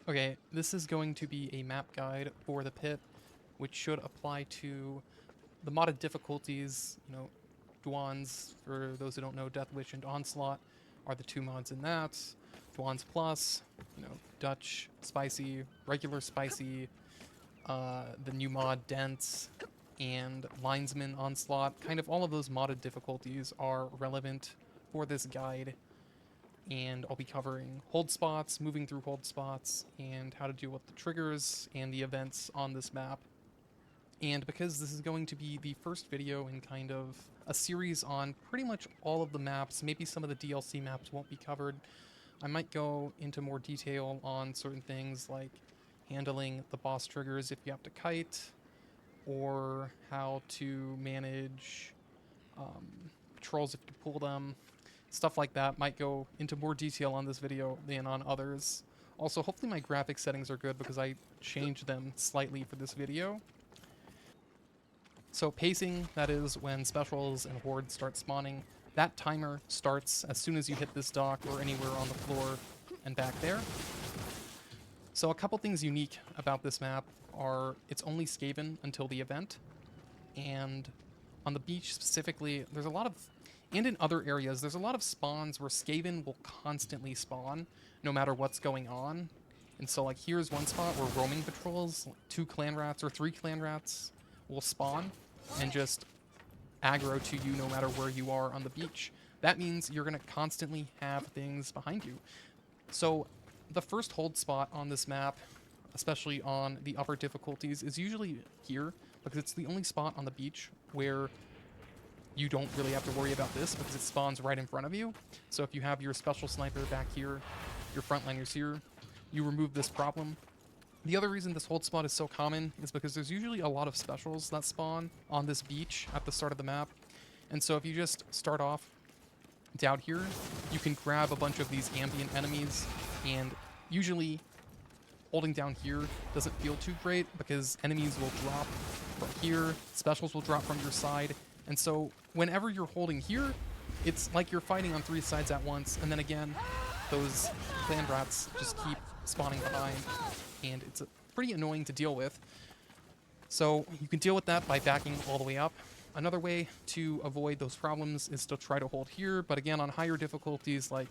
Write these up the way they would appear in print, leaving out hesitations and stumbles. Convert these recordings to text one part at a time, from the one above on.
Okay, this is going to be a map guide for the pit, which should apply to the modded difficulties. DWONS, for those who don't know, Death Wish and Onslaught are the two mods in that. DWONS Plus, Dutch Spicy, regular Spicy, the new mod Dense, and Linesman Onslaught. Kind of all of those modded difficulties are relevant for this guide, and I'll be covering hold spots, moving through hold spots, and how to deal with the triggers and the events on this map. And because this is going to be the first video in kind of a series on pretty much all of the maps, maybe some of the DLC maps won't be covered, I might go into more detail on certain things like handling the boss triggers if you have to kite, or how to manage patrols if you pull them. Stuff like that might go into more detail on this video than on others. Also, hopefully my graphic settings are good because I changed them slightly for this video. So pacing, that is when specials and hordes start spawning, that timer starts as soon as you hit this dock or anywhere on the floor and back there. So a couple things unique about this map are it's only Skaven until the event, and on the beach specifically, there's a lot of, and in other areas, there's a lot of spawns where Skaven will constantly spawn no matter what's going on. And so like here's one spot where roaming patrols, like 2 clan rats or 3 clan rats will spawn and just aggro to you no matter where you are on the beach. That means you're going to constantly have things behind you. So the first hold spot on this map, especially on the upper difficulties, is usually here because it's the only spot on the beach where you don't really have to worry about this because it spawns right in front of you. So if you have your special sniper back here, your frontliners here, you remove this problem. The other reason this hold spot is so common is because there's usually a lot of specials that spawn on this beach at the start of the map. And so if you just start off down here, you can grab a bunch of these ambient enemies, and usually holding down here doesn't feel too great because enemies will drop from here, specials will drop from your side, and so whenever you're holding here, it's like you're fighting on 3 sides at once, and then again, those clan rats just keep spawning behind, and it's pretty annoying to deal with. So you can deal with that by backing all the way up. Another way to avoid those problems is to try to hold here, but again, on higher difficulties, like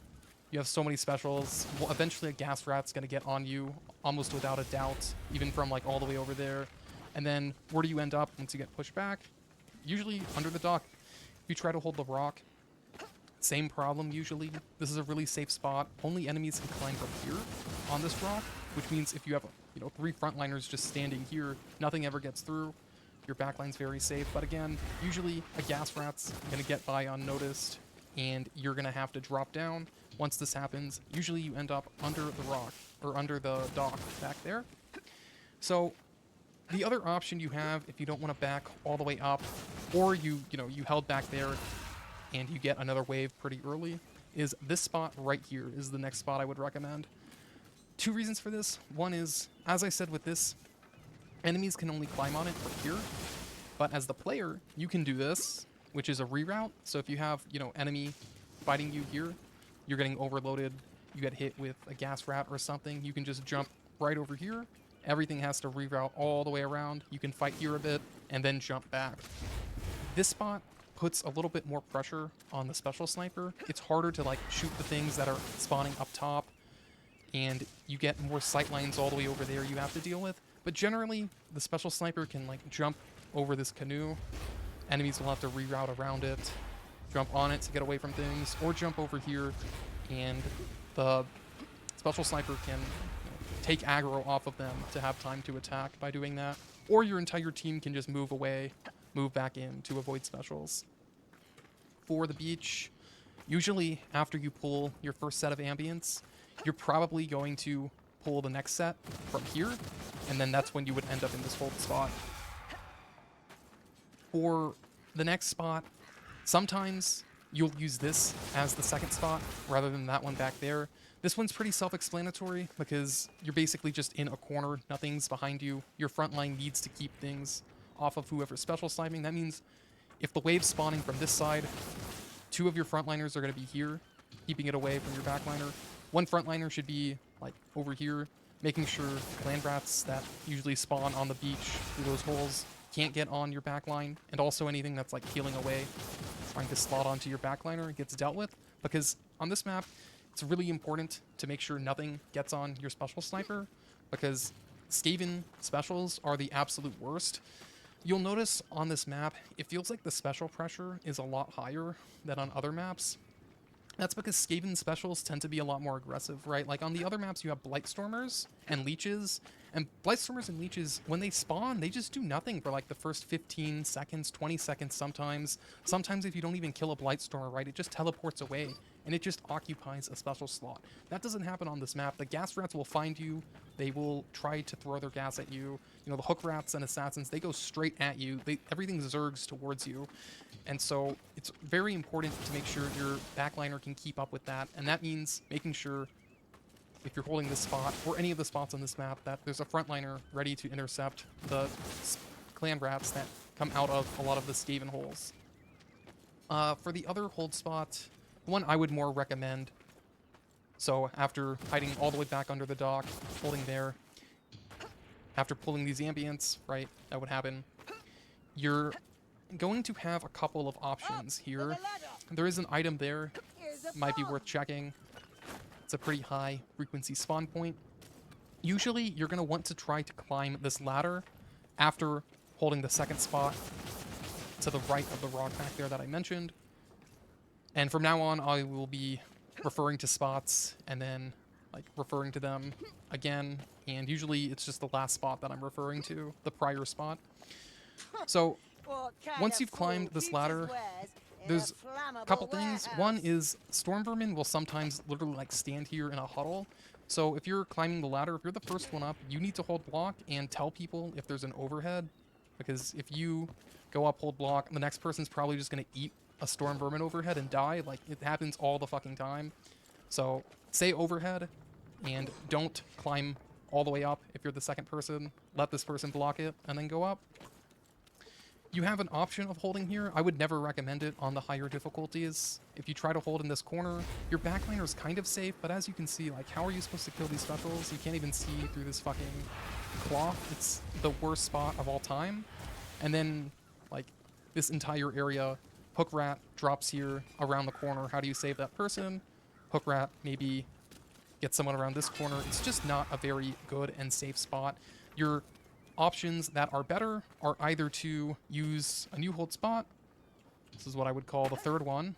you have so many specials, well, eventually a gas rat's gonna get on you almost without a doubt, even from like all the way over there. And then where do you end up once you get pushed back? Usually under the dock. If you try to hold the rock, same problem usually. This is a really safe spot. Only enemies can climb from here on this rock, which means if you have 3 frontliners just standing here, nothing ever gets through. Your backline's very safe, but again, usually a gas rat's gonna get by unnoticed, and you're gonna have to drop down. Once this happens, usually you end up under the rock, or under the dock back there. So the other option you have if you don't want to back all the way up, or you held back there and you get another wave pretty early, is this spot right here is the next spot I would recommend. 2 reasons for this. One is, as I said with this, enemies can only climb on it from here, but as the player, you can do this, which is a reroute. So if you have, enemy fighting you here, you're getting overloaded, you get hit with a gas rat or something, you can just jump right over here. Everything has to reroute all the way around. You can fight here a bit and then jump back. This spot puts a little bit more pressure on the special sniper. It's harder to like shoot the things that are spawning up top, and you get more sight lines all the way over there you have to deal with. But generally, the special sniper can like jump over this canoe. Enemies will have to reroute around it, jump on it to get away from things, or jump over here, and the special sniper can take aggro off of them to have time to attack by doing that. Or your entire team can just move away, move back in to avoid specials. For the beach, usually after you pull your first set of ambients, you're probably going to pull the next set from here, and then that's when you would end up in this hold spot. For the next spot, sometimes you'll use this as the second spot rather than that one back there. This one's pretty self-explanatory because you're basically just in a corner, nothing's behind you. Your front line needs to keep things off of whoever's special sniping. That means if the wave's spawning from this side, 2 of your frontliners are going to be here, keeping it away from your backliner. 1 frontliner should be like over here, making sure land rats that usually spawn on the beach through those holes can't get on your backline, and also anything that's like peeling away, trying to slot onto your backliner gets dealt with, because on this map, it's really important to make sure nothing gets on your special sniper, because Skaven specials are the absolute worst. You'll notice on this map, it feels like the special pressure is a lot higher than on other maps. That's because Skaven specials tend to be a lot more aggressive, right? Like on the other maps, you have Blightstormers and Leeches, and Blightstormers and Leeches, when they spawn, they just do nothing for like the first 15 seconds, 20 seconds sometimes. Sometimes if you don't even kill a Blightstormer, right, it just teleports away, and it just occupies a special slot. That doesn't happen on this map. The gas rats will find you. They will try to throw their gas at you. You know, the hook rats and assassins, they go straight at you. Everything zergs towards you. And so it's very important to make sure your backliner can keep up with that. And that means making sure, if you're holding this spot, or any of the spots on this map, that there's a frontliner ready to intercept the clan rats that come out of a lot of the Skaven holes. For the other hold spot, the one I would more recommend, so after hiding all the way back under the dock, holding there, after pulling these ambients, right, that would happen, you're going to have a couple of options here. There is an item there, might be worth checking. It's a pretty high frequency spawn point. Usually, you're going to want to try to climb this ladder after holding the second spot to the right of the rock back there that I mentioned. And from now on, I will be referring to spots and then like referring to them again. And usually it's just the last spot that I'm referring to, the prior spot. So once you've climbed this ladder, there's a couple things. One is storm vermin will sometimes literally like stand here in a huddle. So if you're climbing the ladder, if you're the first one up, you need to hold block and tell people if there's an overhead. Because if you go up, hold block, the next person's probably just going to eat a storm vermin overhead and die. Like, it happens all the fucking time. So say overhead and don't climb all the way up if you're the second person. Let this person block it and then go up. You have an option of holding here. I would never recommend it on the higher difficulties. If you try to hold in this corner, your backliner is kind of safe, but as you can see, like, how are you supposed to kill these specials? You can't even see through this fucking cloth. It's the worst spot of all time. And then, like, this entire area, hook rat drops here around the corner. How do you save that person? Hook rat maybe get someone around this corner. It's just not a very good and safe spot. Your options that are better are either to use a new hold spot. This is what I would call the third one.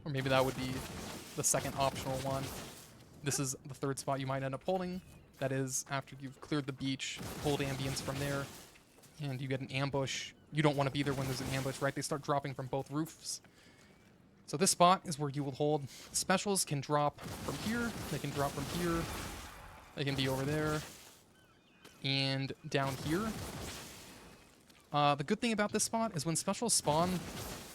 Or maybe that would be the second optional one. This is the third spot you might end up holding. That is after you've cleared the beach, hold ambience from there, and you get an ambush. You don't want to be there when there's an ambush, right? They start dropping from both roofs. So this spot is where you will hold. Specials can drop from here. They can drop from here. They can be over there. And down here. The good thing about this spot is when specials spawn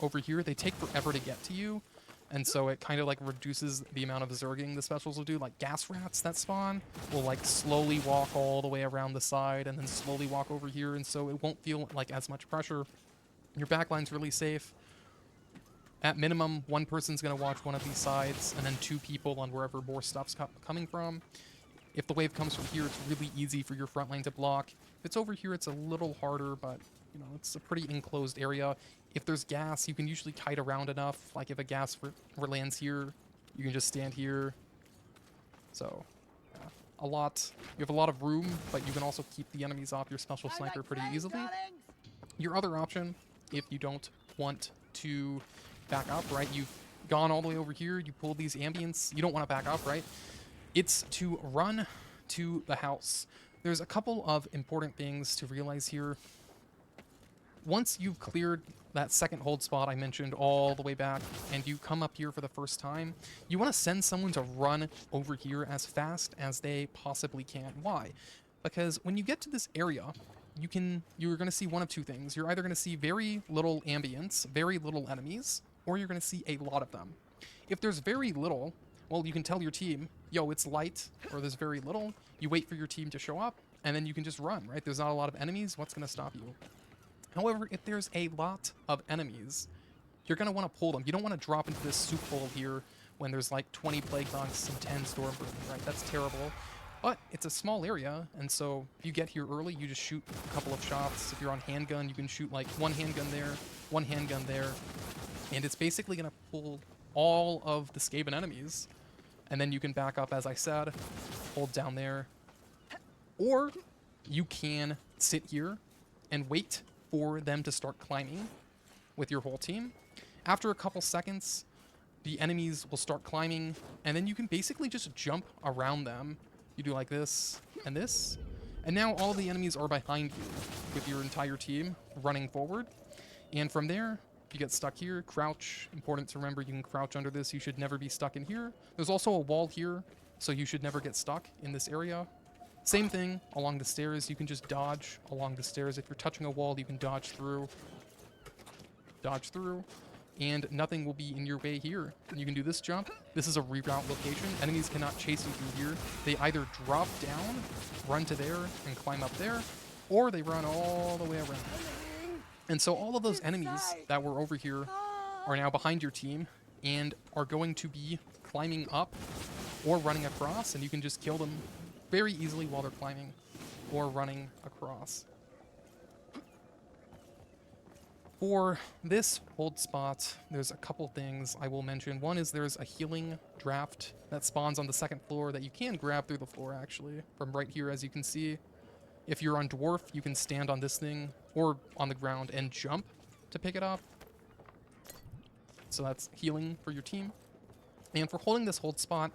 over here, they take forever to get to you. And so it kind of like reduces the amount of zerging the specials will do. Like gas rats that spawn will like slowly walk all the way around the side and then slowly walk over here. And so it won't feel like as much pressure. Your backline's really safe. At minimum, one person's going to watch one of these sides and then two people on wherever more stuff's coming from. If the wave comes from here, it's really easy for your front line to block. If it's over here, it's a little harder, but you know, it's a pretty enclosed area. If there's gas, you can usually kite around enough. Like if a gas lands here, you can just stand here. So, yeah, you have a lot of room, but you can also keep the enemies off your special sniper pretty easily. Your other option, if you don't want to back up, right? You've gone all the way over here, you pull these ambients, you don't want to back up, right? It's to run to the house. There's a couple of important things to realize here. Once you've cleared that second hold spot I mentioned all the way back, and you come up here for the first time, you want to send someone to run over here as fast as they possibly can. Why? Because when you get to this area, you're going to see one of two things. You're either going to see very little ambience, very little enemies, or you're going to see a lot of them. If there's very little, well, you can tell your team, yo, it's light, or there's very little. You wait for your team to show up, and then you can just run, right? There's not a lot of enemies. What's going to stop you? However, if there's a lot of enemies, you're going to want to pull them. You don't want to drop into this soup hole here when there's like 20 plague monks and 10 storm vermin, right? That's terrible. But it's a small area, and so if you get here early, you just shoot a couple of shots. If you're on handgun, you can shoot like one handgun there, and it's basically going to pull all of the Skaven enemies. And then you can back up, as I said, hold down there. Or you can sit here and wait for them to start climbing with your whole team. After a couple seconds, the enemies will start climbing, and then you can basically just jump around them. You do like this, and now all the enemies are behind you with your entire team running forward. And from there, if you get stuck here, crouch. Important to remember, you can crouch under this. You should never be stuck in here. There's also a wall here, so you should never get stuck in this area. Same thing along the stairs. You can just dodge along the stairs. If you're touching a wall, you can dodge through, and nothing will be in your way here. You can do this jump. This is a reroute location. Enemies cannot chase you through here. They either drop down, run to there, and climb up there, or they run all the way around. And so all of those enemies that were over here are now behind your team and are going to be climbing up or running across, and you can just kill them very easily while they're climbing or running across. For this hold spot, there's a couple things I will mention. One is there's a healing draft that spawns on the second floor that you can grab through the floor, actually, from right here, as you can see. If you're on Dwarf, you can stand on this thing or on the ground and jump to pick it up. So that's healing for your team. And for holding this hold spot,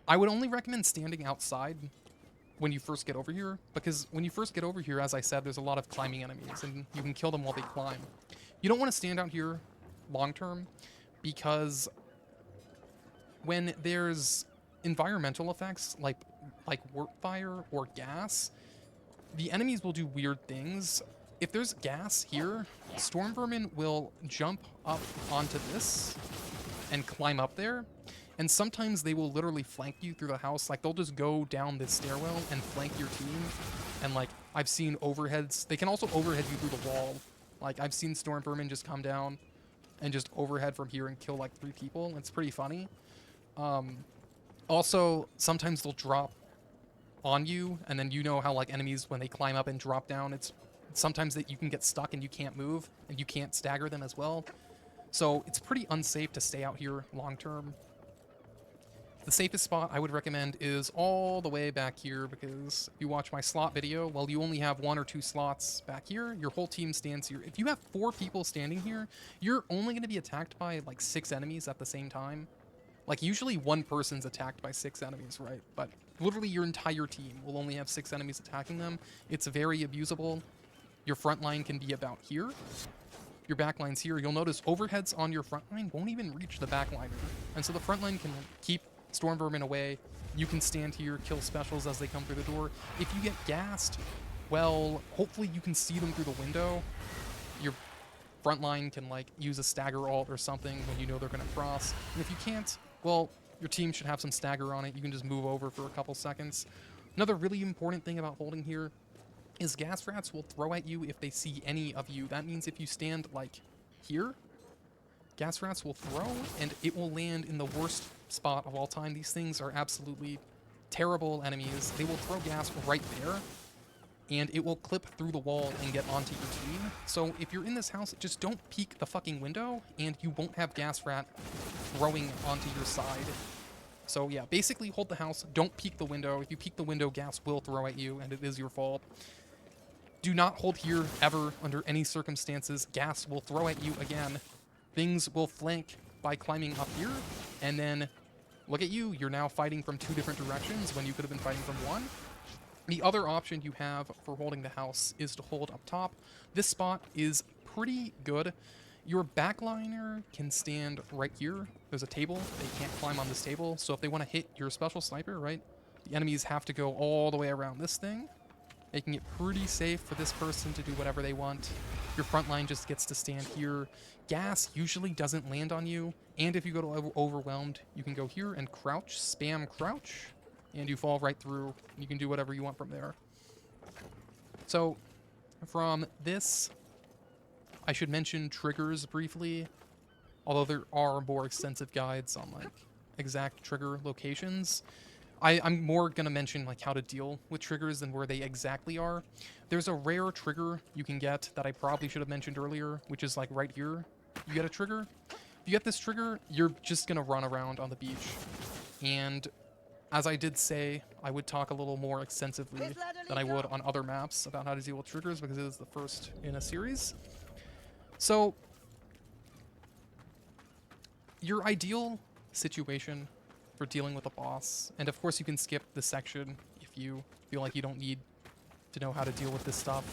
I would only recommend standing outside when you first get over here, because when you first get over here, as I said, there's a lot of climbing enemies, and you can kill them while they climb. You don't want to stand out here long term, because when there's environmental effects like warp fire or gas, the enemies will do weird things. If there's gas here, storm vermin will jump up onto this and climb up there. And sometimes they will literally flank you through the house. Like, they'll just go down this stairwell and flank your team. And, like, I've seen overheads. They can also overhead you through the wall. Like, I've seen storm vermin just come down and just overhead from here and kill, like, 3 people. It's pretty funny. Also, sometimes they'll drop on you. And then you know how, like, enemies, when they climb up and drop down, it's sometimes that you can get stuck and you can't move. And you can't stagger them as well. So it's pretty unsafe to stay out here long term. The safest spot I would recommend is all the way back here, because if you watch my slot video, well, you only have 1 or 2 slots back here. Your whole team stands here. If you have 4 people standing here, you're only going to be attacked by like 6 enemies at the same time. Like, usually one person's attacked by 6 enemies, right? But literally your entire team will only have 6 enemies attacking them. It's very abusable. Your front line can be about here. Your back line's here. You'll notice overheads on your front line won't even reach the back liner. And so the front line can keep storm vermin away. You can stand here, kill specials as they come through the door. If you get gassed, well, hopefully you can see them through the window. Your front line can, like, use a stagger ult or something when you know they're going to cross. And if you can't, well, your team should have some stagger on it. You can just move over for a couple seconds. Another really important thing about holding here is gas rats will throw at you if they see any of you. That means if you stand, like, here, gas rats will throw, and it will land in the worst spot of all time. These things are absolutely terrible enemies. They will throw gas right there, and it will clip through the wall and get onto your team. So if you're in this house, just don't peek the fucking window, and you won't have gas rat throwing onto your side. So yeah, basically hold the house, don't peek the window. If you peek the window, gas will throw at you, and it is your fault. Do not hold here ever under any circumstances. Gas will throw at you again. Things will flank by climbing up here, and then look at you, you're now fighting from 2 different directions when you could have been fighting from 1. The other option you have for holding the house is to hold up top. This spot is pretty good. Your backliner can stand right here. There's a table. They can't climb on this table, so if they want to hit your special sniper, right, the enemies have to go all the way around this thing. Making it pretty safe for this person to do whatever they want. Your front line just gets to stand here. Gas usually doesn't land on you, and if you go to overwhelmed, you can go here and crouch, spam crouch, and you fall right through. You can do whatever you want from there. So, from this, I should mention triggers briefly, although there are more extensive guides on, like, exact trigger locations. I'm more gonna mention like how to deal with triggers than where they exactly are. There's a rare trigger you can get that I probably should have mentioned earlier, which is like right here. You get a trigger. If you get this trigger, you're just gonna run around on the beach. And as I did say, I would talk a little more extensively than I would on other maps about how to deal with triggers because it is the first in a series. So, your ideal situation for dealing with a boss, and of course you can skip this section if you feel like you don't need to know how to deal with this stuff,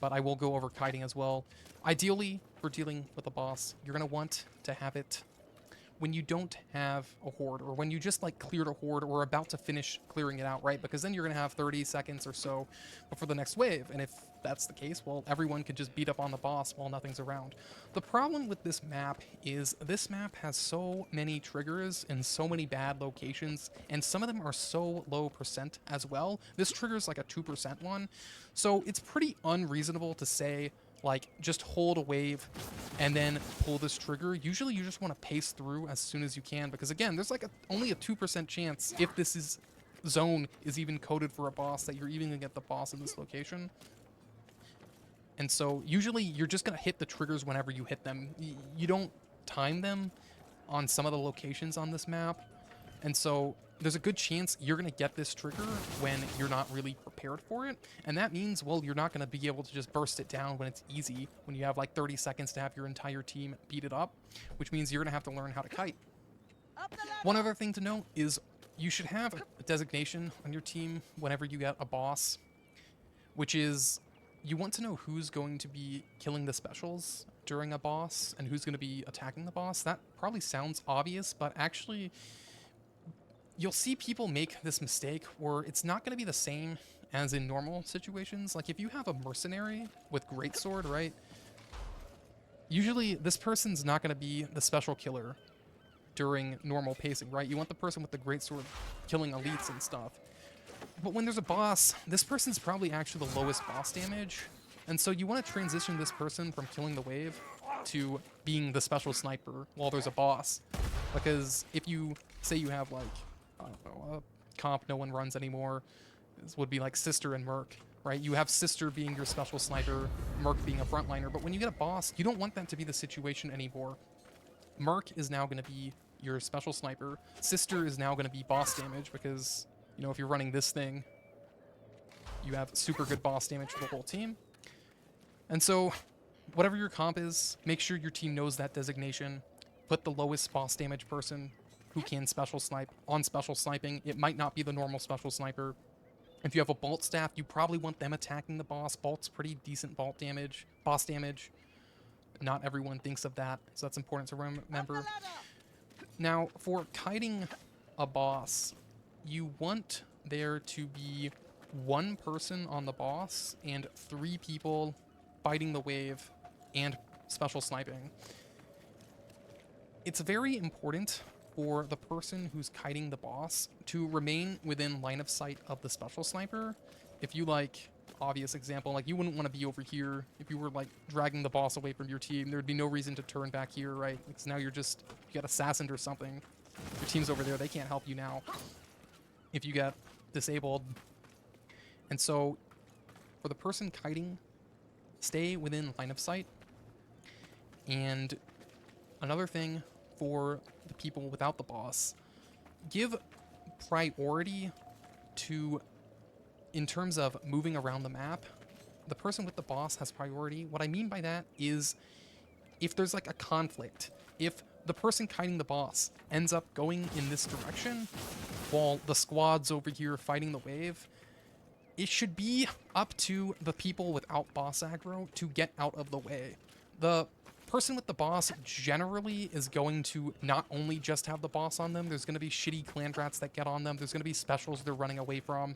but I will go over kiting as well. Ideally, for dealing with a boss, you're going to want to have it when you don't have a horde, or when you just like cleared a horde or about to finish clearing it out, right? Because then you're gonna have 30 seconds or so before the next wave, and if that's the case, well, everyone could just beat up on the boss while nothing's around. The problem with this map is this map has so many triggers and so many bad locations, and some of them are so low percent as well. This trigger's like a 2% one, so it's pretty unreasonable to say like just hold a wave and then pull this trigger. Usually you just want to pace through as soon as you can, because again, there's like only a 2% chance, if this zone is even coded for a boss, that you're even gonna get the boss in this location. And so usually you're just gonna hit the triggers whenever you hit them. You don't time them on some of the locations on this map, and so there's a good chance you're going to get this trigger when you're not really prepared for it. And that means, well, you're not going to be able to just burst it down when it's easy, when you have like 30 seconds to have your entire team beat it up, which means you're going to have to learn how to kite. One other thing to note is you should have a designation on your team whenever you get a boss, which is you want to know who's going to be killing the specials during a boss and who's going to be attacking the boss. That probably sounds obvious, but actually you'll see people make this mistake where it's not going to be the same as in normal situations. Like if you have a mercenary with greatsword, right? Usually this person's not going to be the special killer during normal pacing, right? You want the person with the greatsword killing elites and stuff. But when there's a boss, this person's probably actually the lowest boss damage. And so you want to transition this person from killing the wave to being the special sniper while there's a boss. Because if you say you have like, I don't know, a comp no one runs anymore, this would be like Sister and Merc, right? You have Sister being your special sniper, Merc being a frontliner, but when you get a boss, you don't want that to be the situation anymore. Merc is now going to be your special sniper. Sister is now going to be boss damage because, you know, if you're running this thing, you have super good boss damage for the whole team. And so, whatever your comp is, make sure your team knows that designation. Put the lowest boss damage person who can special snipe on special sniping. It might not be the normal special sniper. If you have a Bolt staff, you probably want them attacking the boss. Bolt's pretty decent boss damage. Not everyone thinks of that, so that's important to remember. Now, for kiting a boss, you want there to be one person on the boss and 3 people fighting the wave and special sniping. It's very important for the person who's kiting the boss to remain within line of sight of the special sniper. If you like, obvious example, like you wouldn't want to be over here. If you were like dragging the boss away from your team, there'd be no reason to turn back here, right? Because now you get assassined or something. Your team's over there, they can't help you now if you get disabled. And so for the person kiting, stay within line of sight. And another thing for the people without the boss, give priority to, in terms of moving around the map, the person with the boss has priority. What I mean by that is if there's like a conflict, if the person kiting the boss ends up going in this direction while the squad's over here fighting the wave, it should be up to the people without boss aggro to get out of the way. The person with the boss generally is going to not only just have the boss on them, there's going to be shitty clandrats that get on them, there's going to be specials they're running away from.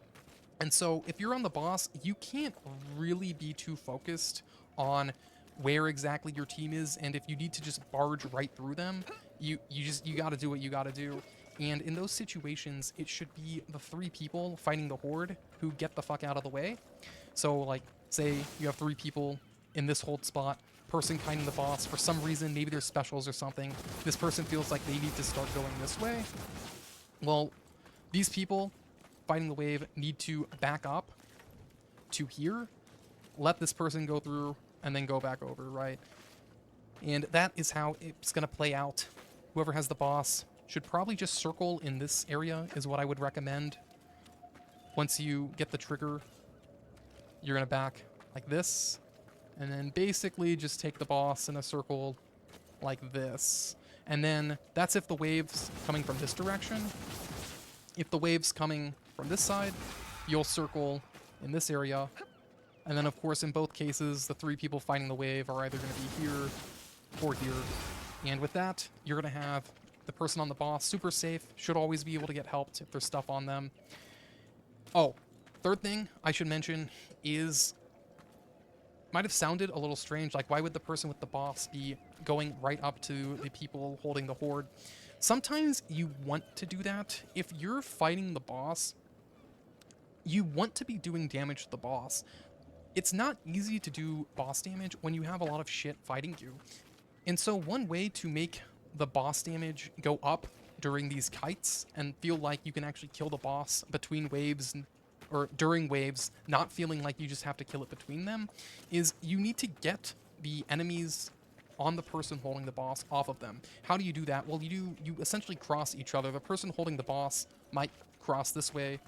And so if you're on the boss, you can't really be too focused on where exactly your team is, and if you need to just barge right through them, you got to do what you got to do. And in those situations, it should be the 3 people fighting the horde who get the fuck out of the way. So like, say you have 3 people in this hold spot, person kiting the boss, for some reason, maybe there's specials or something, this person feels like they need to start going this way. Well, These people fighting the wave need to back up to here, let this person go through, and then go back over, right? And that is how it's going to play out. Whoever has the boss should probably just circle in this area is what I would recommend. Once you get the trigger, you're going to back like this, and then basically just take the boss in a circle like this. And then that's if the wave's coming from this direction. If the wave's coming from this side, you'll circle in this area. And then, of course, in both cases, the 3 people fighting the wave are either going to be here or here. And with that, you're going to have the person on the boss super safe, should always be able to get helped if there's stuff on them. Oh, third thing I should mention is, might have sounded a little strange, like why would the person with the boss be going right up to the people holding the horde? Sometimes you want to do that. If you're fighting the boss, you want to be doing damage to the boss. It's not easy to do boss damage when you have a lot of shit fighting you. And so one way to make the boss damage go up during these kites and feel like you can actually kill the boss between waves or during waves, not feeling like you just have to kill it between them, is you need to get the enemies on the person holding the boss off of them. How do you do that? Well, you essentially cross each other. The person holding the boss might cross this way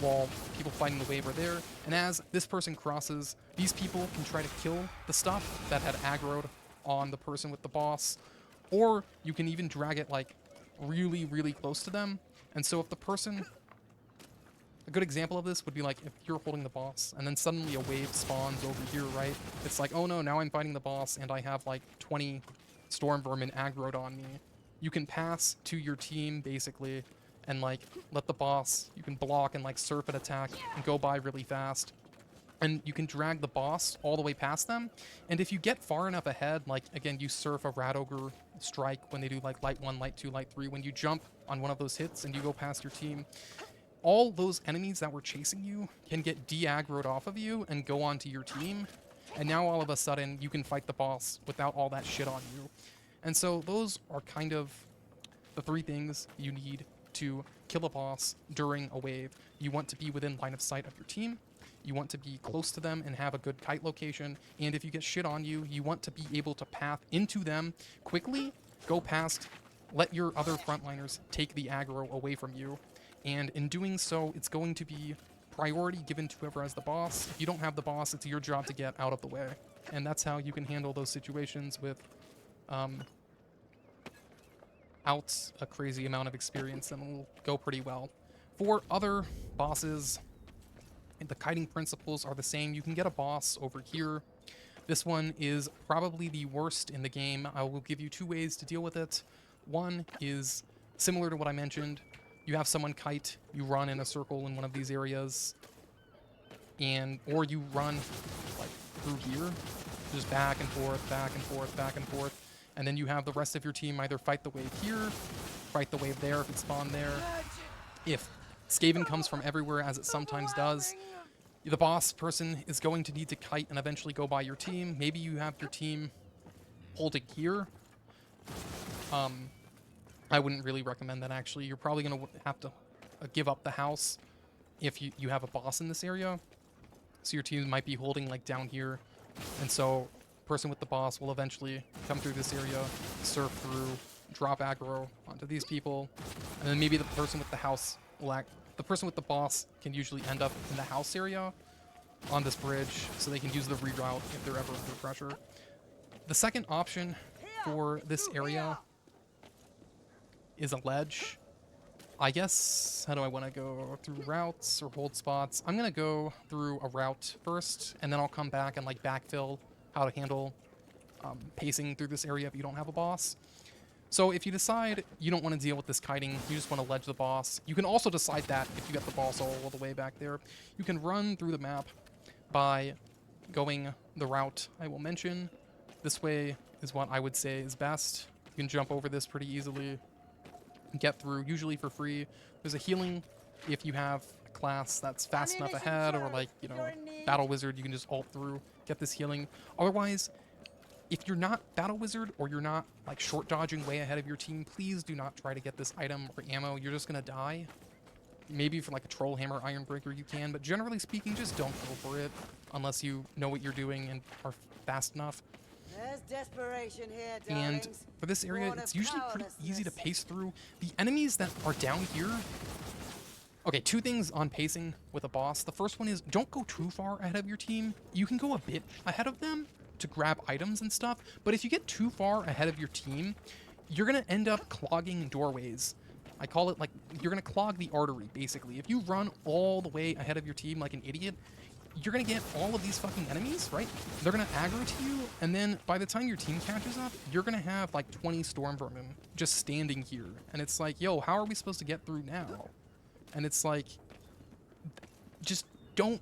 while people fighting the wave are there. And as this person crosses, these people can try to kill the stuff that had aggroed on the person with the boss. Or you can even drag it like really, really close to them. And so if the person... A good example of this would be like if you're holding the boss and then suddenly a wave spawns over here, right? It's like, oh no, now I'm fighting the boss and I have like 20 storm vermin aggroed on me. You can pass to your team basically and like let the boss, you can block and like surf an attack and go by really fast. And you can drag the boss all the way past them. And if you get far enough ahead, like again, you surf a rat ogre strike when they do like light 1, light 2, light 3, when you jump on one of those hits and you go past your team, all those enemies that were chasing you can get de-aggroed off of you and go onto your team. And now all of a sudden you can fight the boss without all that shit on you. And so those are kind of the 3 things you need to kill a boss during a wave. You want to be within line of sight of your team. You want to be close to them and have a good kite location. And if you get shit on you, you want to be able to path into them quickly, go past, let your other frontliners take the aggro away from you. And in doing so, it's going to be priority given to whoever has the boss. If you don't have the boss, it's your job to get out of the way. And that's how you can handle those situations with out a crazy amount of experience, and it'll go pretty well. For other bosses, the kiting principles are the same. You can get a boss over here. This one is probably the worst in the game. I will give you 2 ways to deal with it. One is similar to what I mentioned. You have someone kite, you run in a circle in one of these areas, or you run like through here, just back and forth, back and forth, back and forth, and then you have the rest of your team either fight the wave here, fight the wave there if it spawned there. If Skaven comes from everywhere, as it sometimes does, the boss person is going to need to kite and eventually go by your team. Maybe you have your team holding here. I wouldn't really recommend that, actually. You're probably going to have to give up the house if you have a boss in this area. So your team might be holding like down here. And so person with the boss will eventually come through this area, surf through, drop aggro onto these people. And then maybe the person with the house will the person with the boss can usually end up in the house area on this bridge, so they can use the reroute if they're ever under pressure. The second option for this area is a ledge. I guess, how do I want to go? Through routes or hold spots? I'm going to go through a route first, and then I'll come back and like backfill how to handle pacing through this area if you don't have a boss. So if you decide you don't want to deal with this kiting, you just want to ledge the boss, you can also decide that if you get the boss all the way back there. You can run through the map by going the route I will mention. This way is what I would say is best. You can jump over this pretty easily, get through, usually for free. There's a healing if you have a class that's fast enough ahead, or like, you know, Battle Wizard, you can just ult through, get this healing. Otherwise, if you're not Battle Wizard or you're not like short dodging way ahead of your team, please do not try to get this item or ammo. You're just gonna die. maybe for like a Troll Hammer Iron Breaker you can, but generally speaking, just don't go for it unless you know what you're doing and are fast enough. There's desperation here, And darlings. for this area, Born it's of usually pretty easy to powerlessness. pace through. The enemies that are down here... Okay, two things on pacing with a boss. The first one is don't go too far ahead of your team. You can go a bit ahead of them to grab items and stuff, but if you get too far ahead of your team, you're going to end up clogging doorways. I call it like, you're going to clog the artery, basically. If you run all the way ahead of your team like an idiot, you're going to get all of these fucking enemies, right? They're going to aggro to you, and then by the time your team catches up, you're going to have like 20 storm vermin just standing here. And it's like, yo, how are we supposed to get through now? And it's like, just don't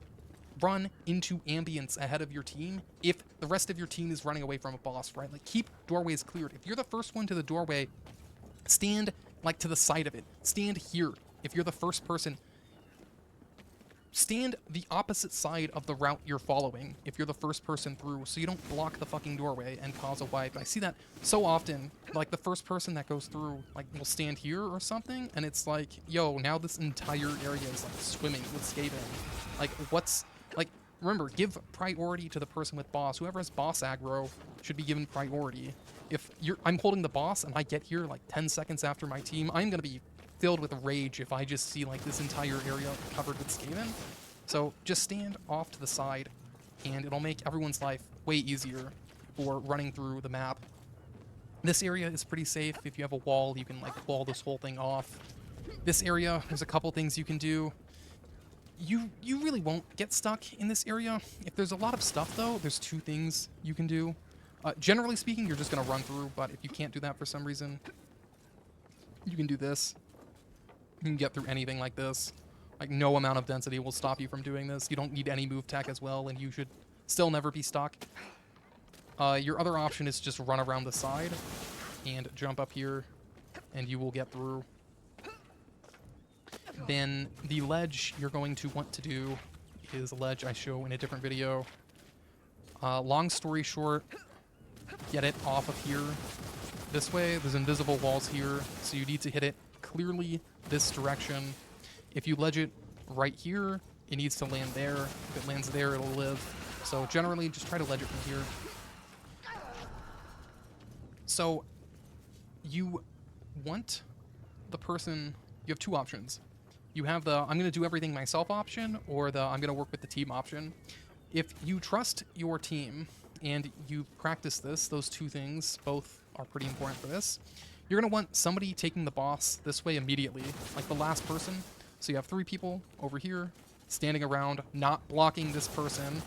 run into ambience ahead of your team if the rest of your team is running away from a boss, right? Like, keep doorways cleared. If you're the first one to the doorway, stand like to the side of it. Stand here. If you're the first person, stand the opposite side of the route you're following if you're the first person through, so you don't block the fucking doorway and cause a wipe. I see that so often. Like, the first person that goes through, like, will stand here or something, and it's like, yo, now this entire area is, like, swimming with Skaven. Like, what's... Like, remember, give priority to the person with boss. Whoever has boss aggro should be given priority. If I'm holding the boss and I get here, like, 10 seconds after my team, I'm gonna be filled with rage if I just see like this entire area covered with Skaven. So just stand off to the side and it'll make everyone's life way easier for running through the map. This area is pretty safe. If you have a wall, you can like wall this whole thing off. This area, there's a couple things you can do. You really won't get stuck in this area. If there's a lot of stuff though, there's two things you can do. Generally speaking, you're just gonna run through, but if you can't do that for some reason, you can do this. You can get through anything like this. Like, no amount of density will stop you from doing this. You don't need any move tech as well, and you should still never be stuck. Your other option is just run around the side and jump up here, and you will get through. Then the ledge you're going to want to do is a ledge I show in a different video. Long story short, get it off of here. This way, there's invisible walls here, so you need to hit it clearly this direction. If you ledge it right here, it needs to land there. If it lands there, it'll live. So generally, just try to ledge it from here. So you want the person... You have two options. You have the I'm going to do everything myself option, or the I'm going to work with the team option. If you trust your team and you practice this, those two things both are pretty important for this, you're going to want somebody taking the boss this way immediately, like the last person. So you have 3 people over here standing around, not blocking this person.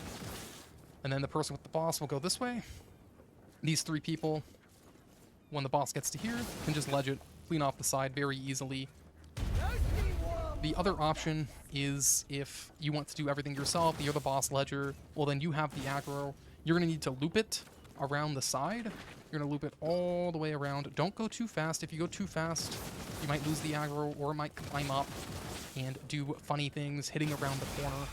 And then the person with the boss will go this way. These 3 people, when the boss gets to here, can just ledge it clean off the side very easily. The other option is if you want to do everything yourself, you're the boss ledger, well then you have the aggro. You're going to need to loop it around the side. You're going to loop it all the way around. Don't go too fast. If you go too fast, you might lose the aggro, or it might climb up and do funny things, hitting around the corner.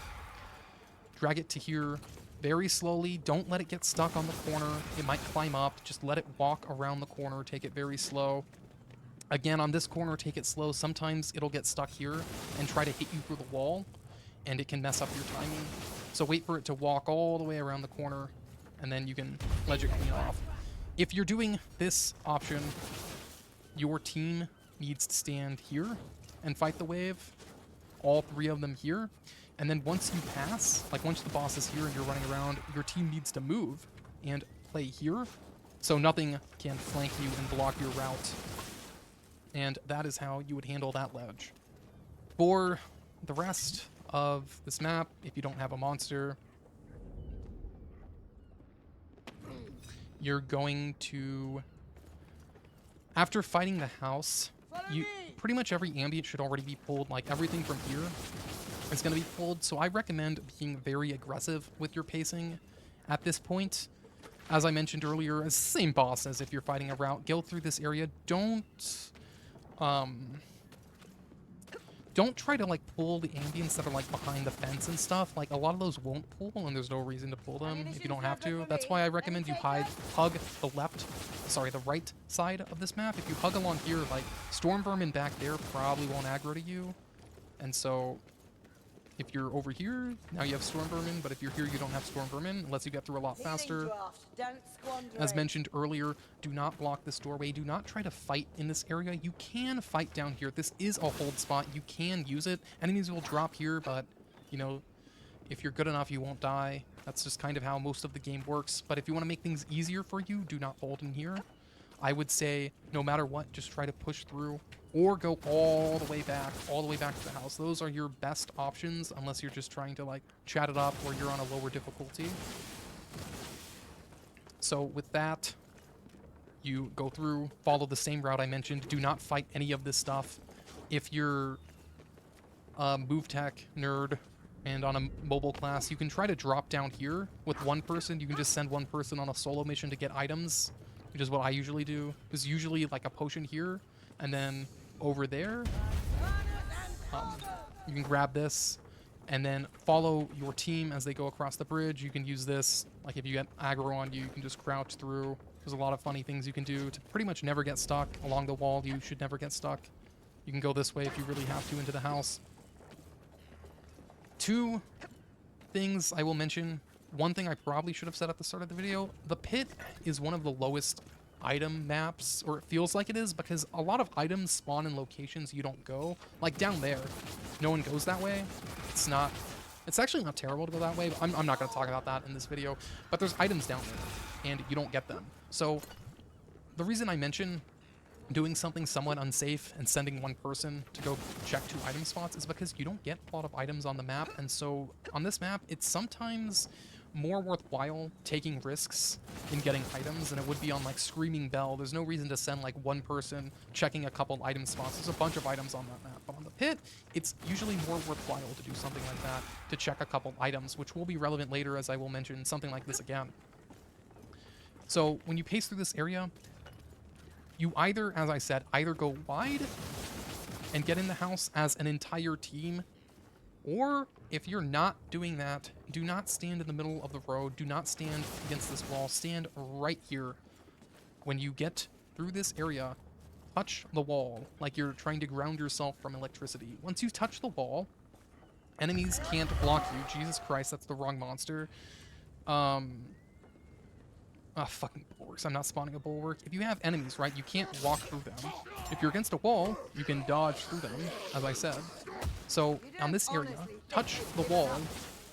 Drag it to here very slowly. Don't let it get stuck on the corner. It might climb up. Just let it walk around the corner. Take it very slow. Again, on this corner, take it slow. Sometimes it'll get stuck here and try to hit you through the wall, and it can mess up your timing. So wait for it to walk all the way around the corner, and then you can ledge it clean off. If you're doing this option, your team needs to stand here and fight the wave. All 3 of them here. And then once you pass, like once the boss is here and you're running around, your team needs to move and play here, so nothing can flank you and block your route. And that is how you would handle that ledge. For the rest of this map, if you don't have a monster, you're going to... After fighting the house, pretty much every ambient should already be pulled. Like, everything from here is going to be pulled, so I recommend being very aggressive with your pacing at this point. As I mentioned earlier, it's the same boss as if you're fighting a route. Go through this area. Don't try to like pull the ambients that are like behind the fence and stuff. Like, a lot of those won't pull, and there's no reason to pull them if you don't have to. That's why I recommend you hug the right side of this map. If you hug along here, like, storm vermin back there probably won't aggro to you. And so if you're over here, now you have storm vermin, but if you're here, you don't have storm vermin. It lets you get through a lot Healing faster. draft. Don't squander As it. mentioned earlier, do not block this doorway. Do not try to fight in this area. You can fight down here. This is a hold spot. You can use it. Enemies will drop here, but, you know, if you're good enough, you won't die. That's just kind of how most of the game works. But if you want to make things easier for you, do not hold in here. I would say, no matter what, just try to push through or go all the way back to the house. Those are your best options, unless you're just trying to, like, chat it up or you're on a lower difficulty. So with that, you go through, follow the same route I mentioned. Do not fight any of this stuff. If you're a move tech nerd and on a mobile class, you can try to drop down here with one person. You can just send one person on a solo mission to get items, which is what I usually do. There's usually like a potion here, and then over there, you can grab this and then follow your team as they go across the bridge. You can use this, like if you get aggro on you, you can just crouch through. There's a lot of funny things you can do to pretty much never get stuck along the wall. You should never get stuck. You can go this way if you really have to into the house. Two things I will mention. One thing I probably should have said at the start of the video, the pit is one of the lowest item maps, or it feels like it is, because a lot of items spawn in locations you don't go. Like down there, no one goes that way. It's actually not terrible to go that way, but I'm not going to talk about that in this video. But there's items down there, and you don't get them. So the reason I mention doing something somewhat unsafe and sending one person to go check 2 item spots is because you don't get a lot of items on the map. And so on this map, it's sometimes more worthwhile taking risks in getting items than it would be on like Screaming Bell. There's no reason to send like one person checking a couple item spots. There's a bunch of items on that map. But on the pit, it's usually more worthwhile to do something like that, to check a couple items, which will be relevant later as I will mention something like this again. So when you pace through this area, you either, as I said, either go wide and get in the house as an entire team, or if you're not doing that, do not stand in the middle of the road. Do not stand against this wall. Stand right here. When you get through this area, touch the wall like you're trying to ground yourself from electricity. Once you touch the wall, enemies can't block you. Jesus Christ, that's the wrong monster. Fucking bulwarks. I'm not spawning a bulwark. If you have enemies, right, you can't walk through them. If you're against a wall, you can dodge through them, as I said. So, on this area, touch the wall.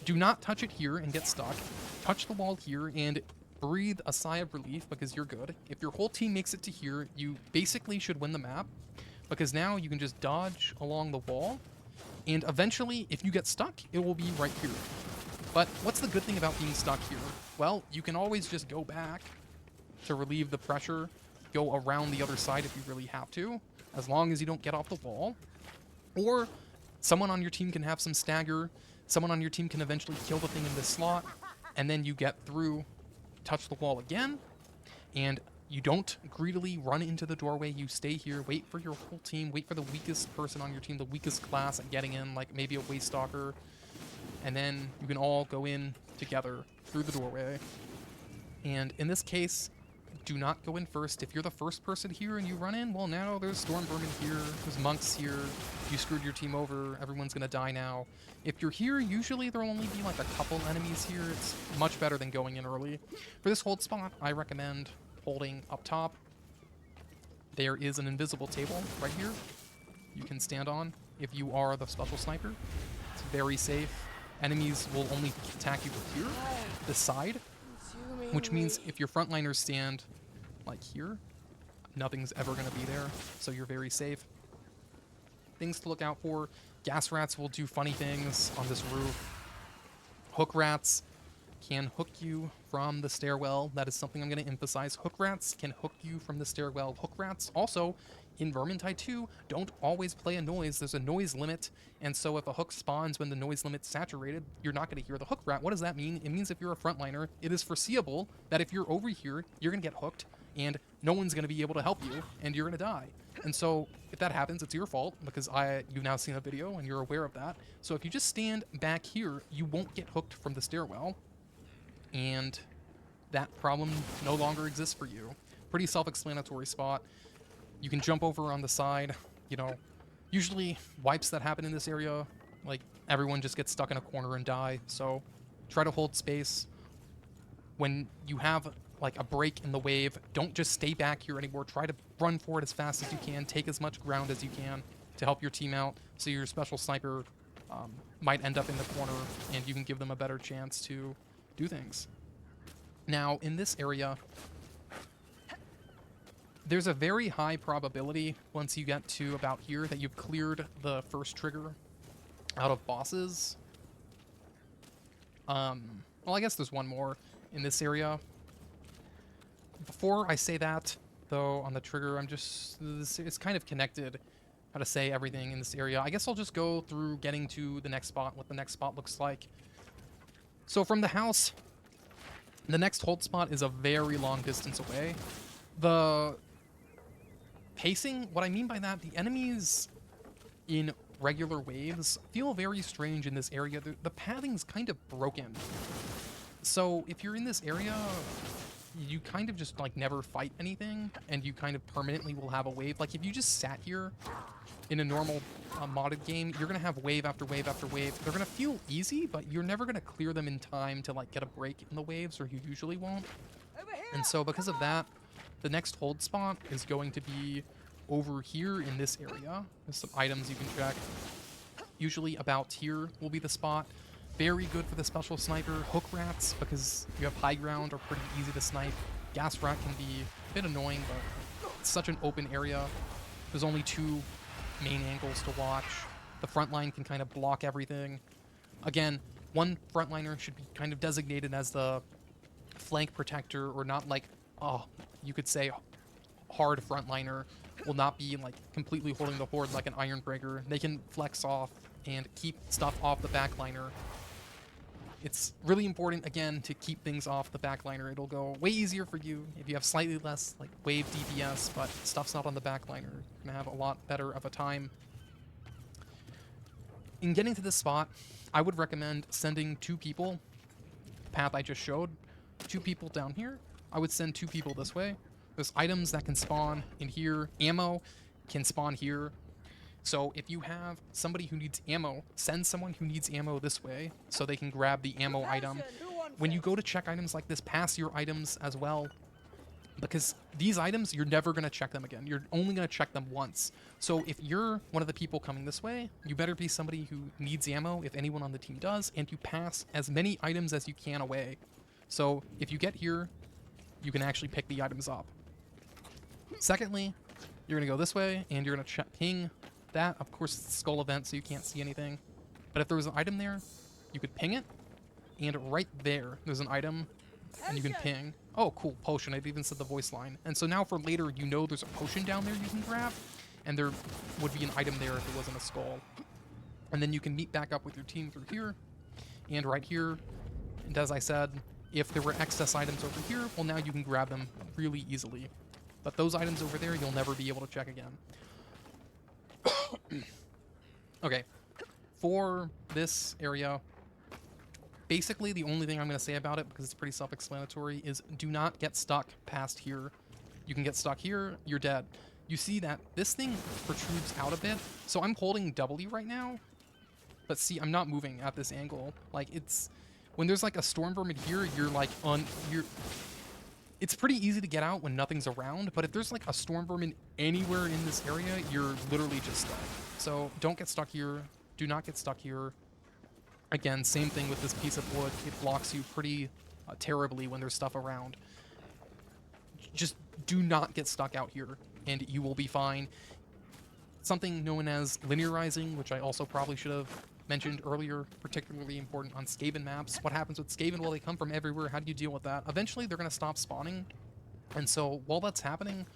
Do not touch it here and get stuck. Touch the wall here and breathe a sigh of relief because you're good. If your whole team makes it to here, you basically should win the map, because now you can just dodge along the wall, and eventually, if you get stuck, it will be right here. But what's the good thing about being stuck here? Well, you can always just go back to relieve the pressure, go around the other side if you really have to, as long as you don't get off the wall. Or someone on your team can have some stagger, someone on your team can eventually kill the thing in this slot, and then you get through, touch the wall again, and you don't greedily run into the doorway. You stay here, wait for your whole team, wait for the weakest person on your team, the weakest class at getting in, like maybe a waste stalker, and then you can all go in together through the doorway. And in this case, do not go in first. If you're the first person here and you run in, well, now there's storm vermin here, there's monks here, you screwed your team over, everyone's gonna die now. If you're here, usually there'll only be like a couple enemies here. It's much better than going in early. For this hold spot, I recommend holding up top. There is an invisible table right here you can stand on if you are the special sniper. It's very safe. Enemies will only attack you here, this side, which means if your frontliners stand like here, nothing's ever going to be there, so you're very safe. Things to look out for: gas rats will do funny things on this roof. Hook rats can hook you from the stairwell. That is something I'm going to emphasize. Hook rats can hook you from the stairwell. Hook rats also, in Vermintide 2, don't always play a noise. There's a noise limit, and so if a hook spawns when the noise limit's saturated, you're not going to hear the hook rat. What does that mean? It means if you're a frontliner, it is foreseeable that if you're over here, you're going to get hooked, and no one's going to be able to help you, and you're going to die. And so if that happens, it's your fault, because you've now seen a video, and you're aware of that. So if you just stand back here, you won't get hooked from the stairwell, and that problem no longer exists for you. Pretty self-explanatory spot. You can jump over on the side, you know, Usually wipes that happen in this area, like everyone just gets stuck in a corner and die. So try to hold space. When you have like a break in the wave, don't just stay back here anymore. Try to run forward as fast as you can. Take as much ground as you can to help your team out, so your special sniper might end up in the corner and you can give them a better chance to do things. Now, in this area, there's a very high probability once you get to about here that you've cleared the first trigger out of bosses. Well, I guess there's one more in this area. Before I say that, though, on the trigger, it's kind of connected how to say everything in this area. I guess I'll just go through getting to the next spot, what the next spot looks like. So from the house, the next hold spot is a very long distance away. The pacing, what I mean by that, the enemies in regular waves feel very strange in this area. The pathing's kind of broken. So if you're in this area, you kind of just like never fight anything, and you kind of permanently will have a wave. Like if you just sat here in a normal modded game, you're gonna have wave after wave after wave. They're gonna feel easy, but you're never gonna clear them in time to like get a break in the waves, or you usually won't. And so because of that, the next hold spot is going to be over here in this area. There's some items you can check. Usually about here will be the spot. Very good for the special sniper. Hook rats, because you have high ground, are pretty easy to snipe. Gas rat can be a bit annoying, but it's such an open area. There's only two main angles to watch. The front line can kind of block everything. Again, one frontliner should be kind of designated as the flank protector, or not like, you could say hard frontliner. Will not be like completely holding the horde like an iron breaker. They can flex off and keep stuff off the backliner. It's really important, again, to keep things off the backliner. It'll go way easier for you if you have slightly less like wave DPS, but stuff's not on the backliner. You're gonna have a lot better of a time. In getting to this spot, I would recommend sending 2 people. The path I just showed, 2 people down here. I would send 2 people this way. There's items that can spawn in here. Ammo can spawn here. So if you have somebody who needs ammo, send someone who needs ammo this way so they can grab the ammo item. When you go to check items like this, pass your items as well, because these items, you're never going to check them again. You're only going to check them once. So if you're one of the people coming this way, you better be somebody who needs ammo, if anyone on the team does, and you pass as many items as you can away. So if you get here, you can actually pick the items up. Secondly, you're going to go this way, and you're going to ping that. Of course, it's a skull event, so you can't see anything. But if there was an item there, you could ping it, and right there, there's an item, and you can ping. Oh, cool, potion. I've even said the voice line. And so now for later, you know there's a potion down there you can grab, and there would be an item there if it wasn't a skull. And then you can meet back up with your team through here, and right here. And as I said, if there were excess items over here, well, now you can grab them really easily. But those items over there, you'll never be able to check again. Okay, for this area, basically the only thing I'm going to say about it, because it's pretty self-explanatory, is do not get stuck past here. You can get stuck here, you're dead. You see that this thing protrudes out a bit, so I'm holding W right now, but see, I'm not moving at this angle. Like, it's, when there's like a storm vermin here, you're like, it's pretty easy to get out when nothing's around, but if there's like a storm vermin anywhere in this area, you're literally just stuck. So don't get stuck here. Do not get stuck here. Again, same thing with this piece of wood. It blocks you pretty terribly when there's stuff around. Just do not get stuck out here, and you will be fine. Something known as linearizing, which I also probably should have mentioned earlier, particularly important on Skaven maps. What happens with Skaven? Well, they come from everywhere. How do you deal with that? Eventually, they're going to stop spawning. And so while that's happening,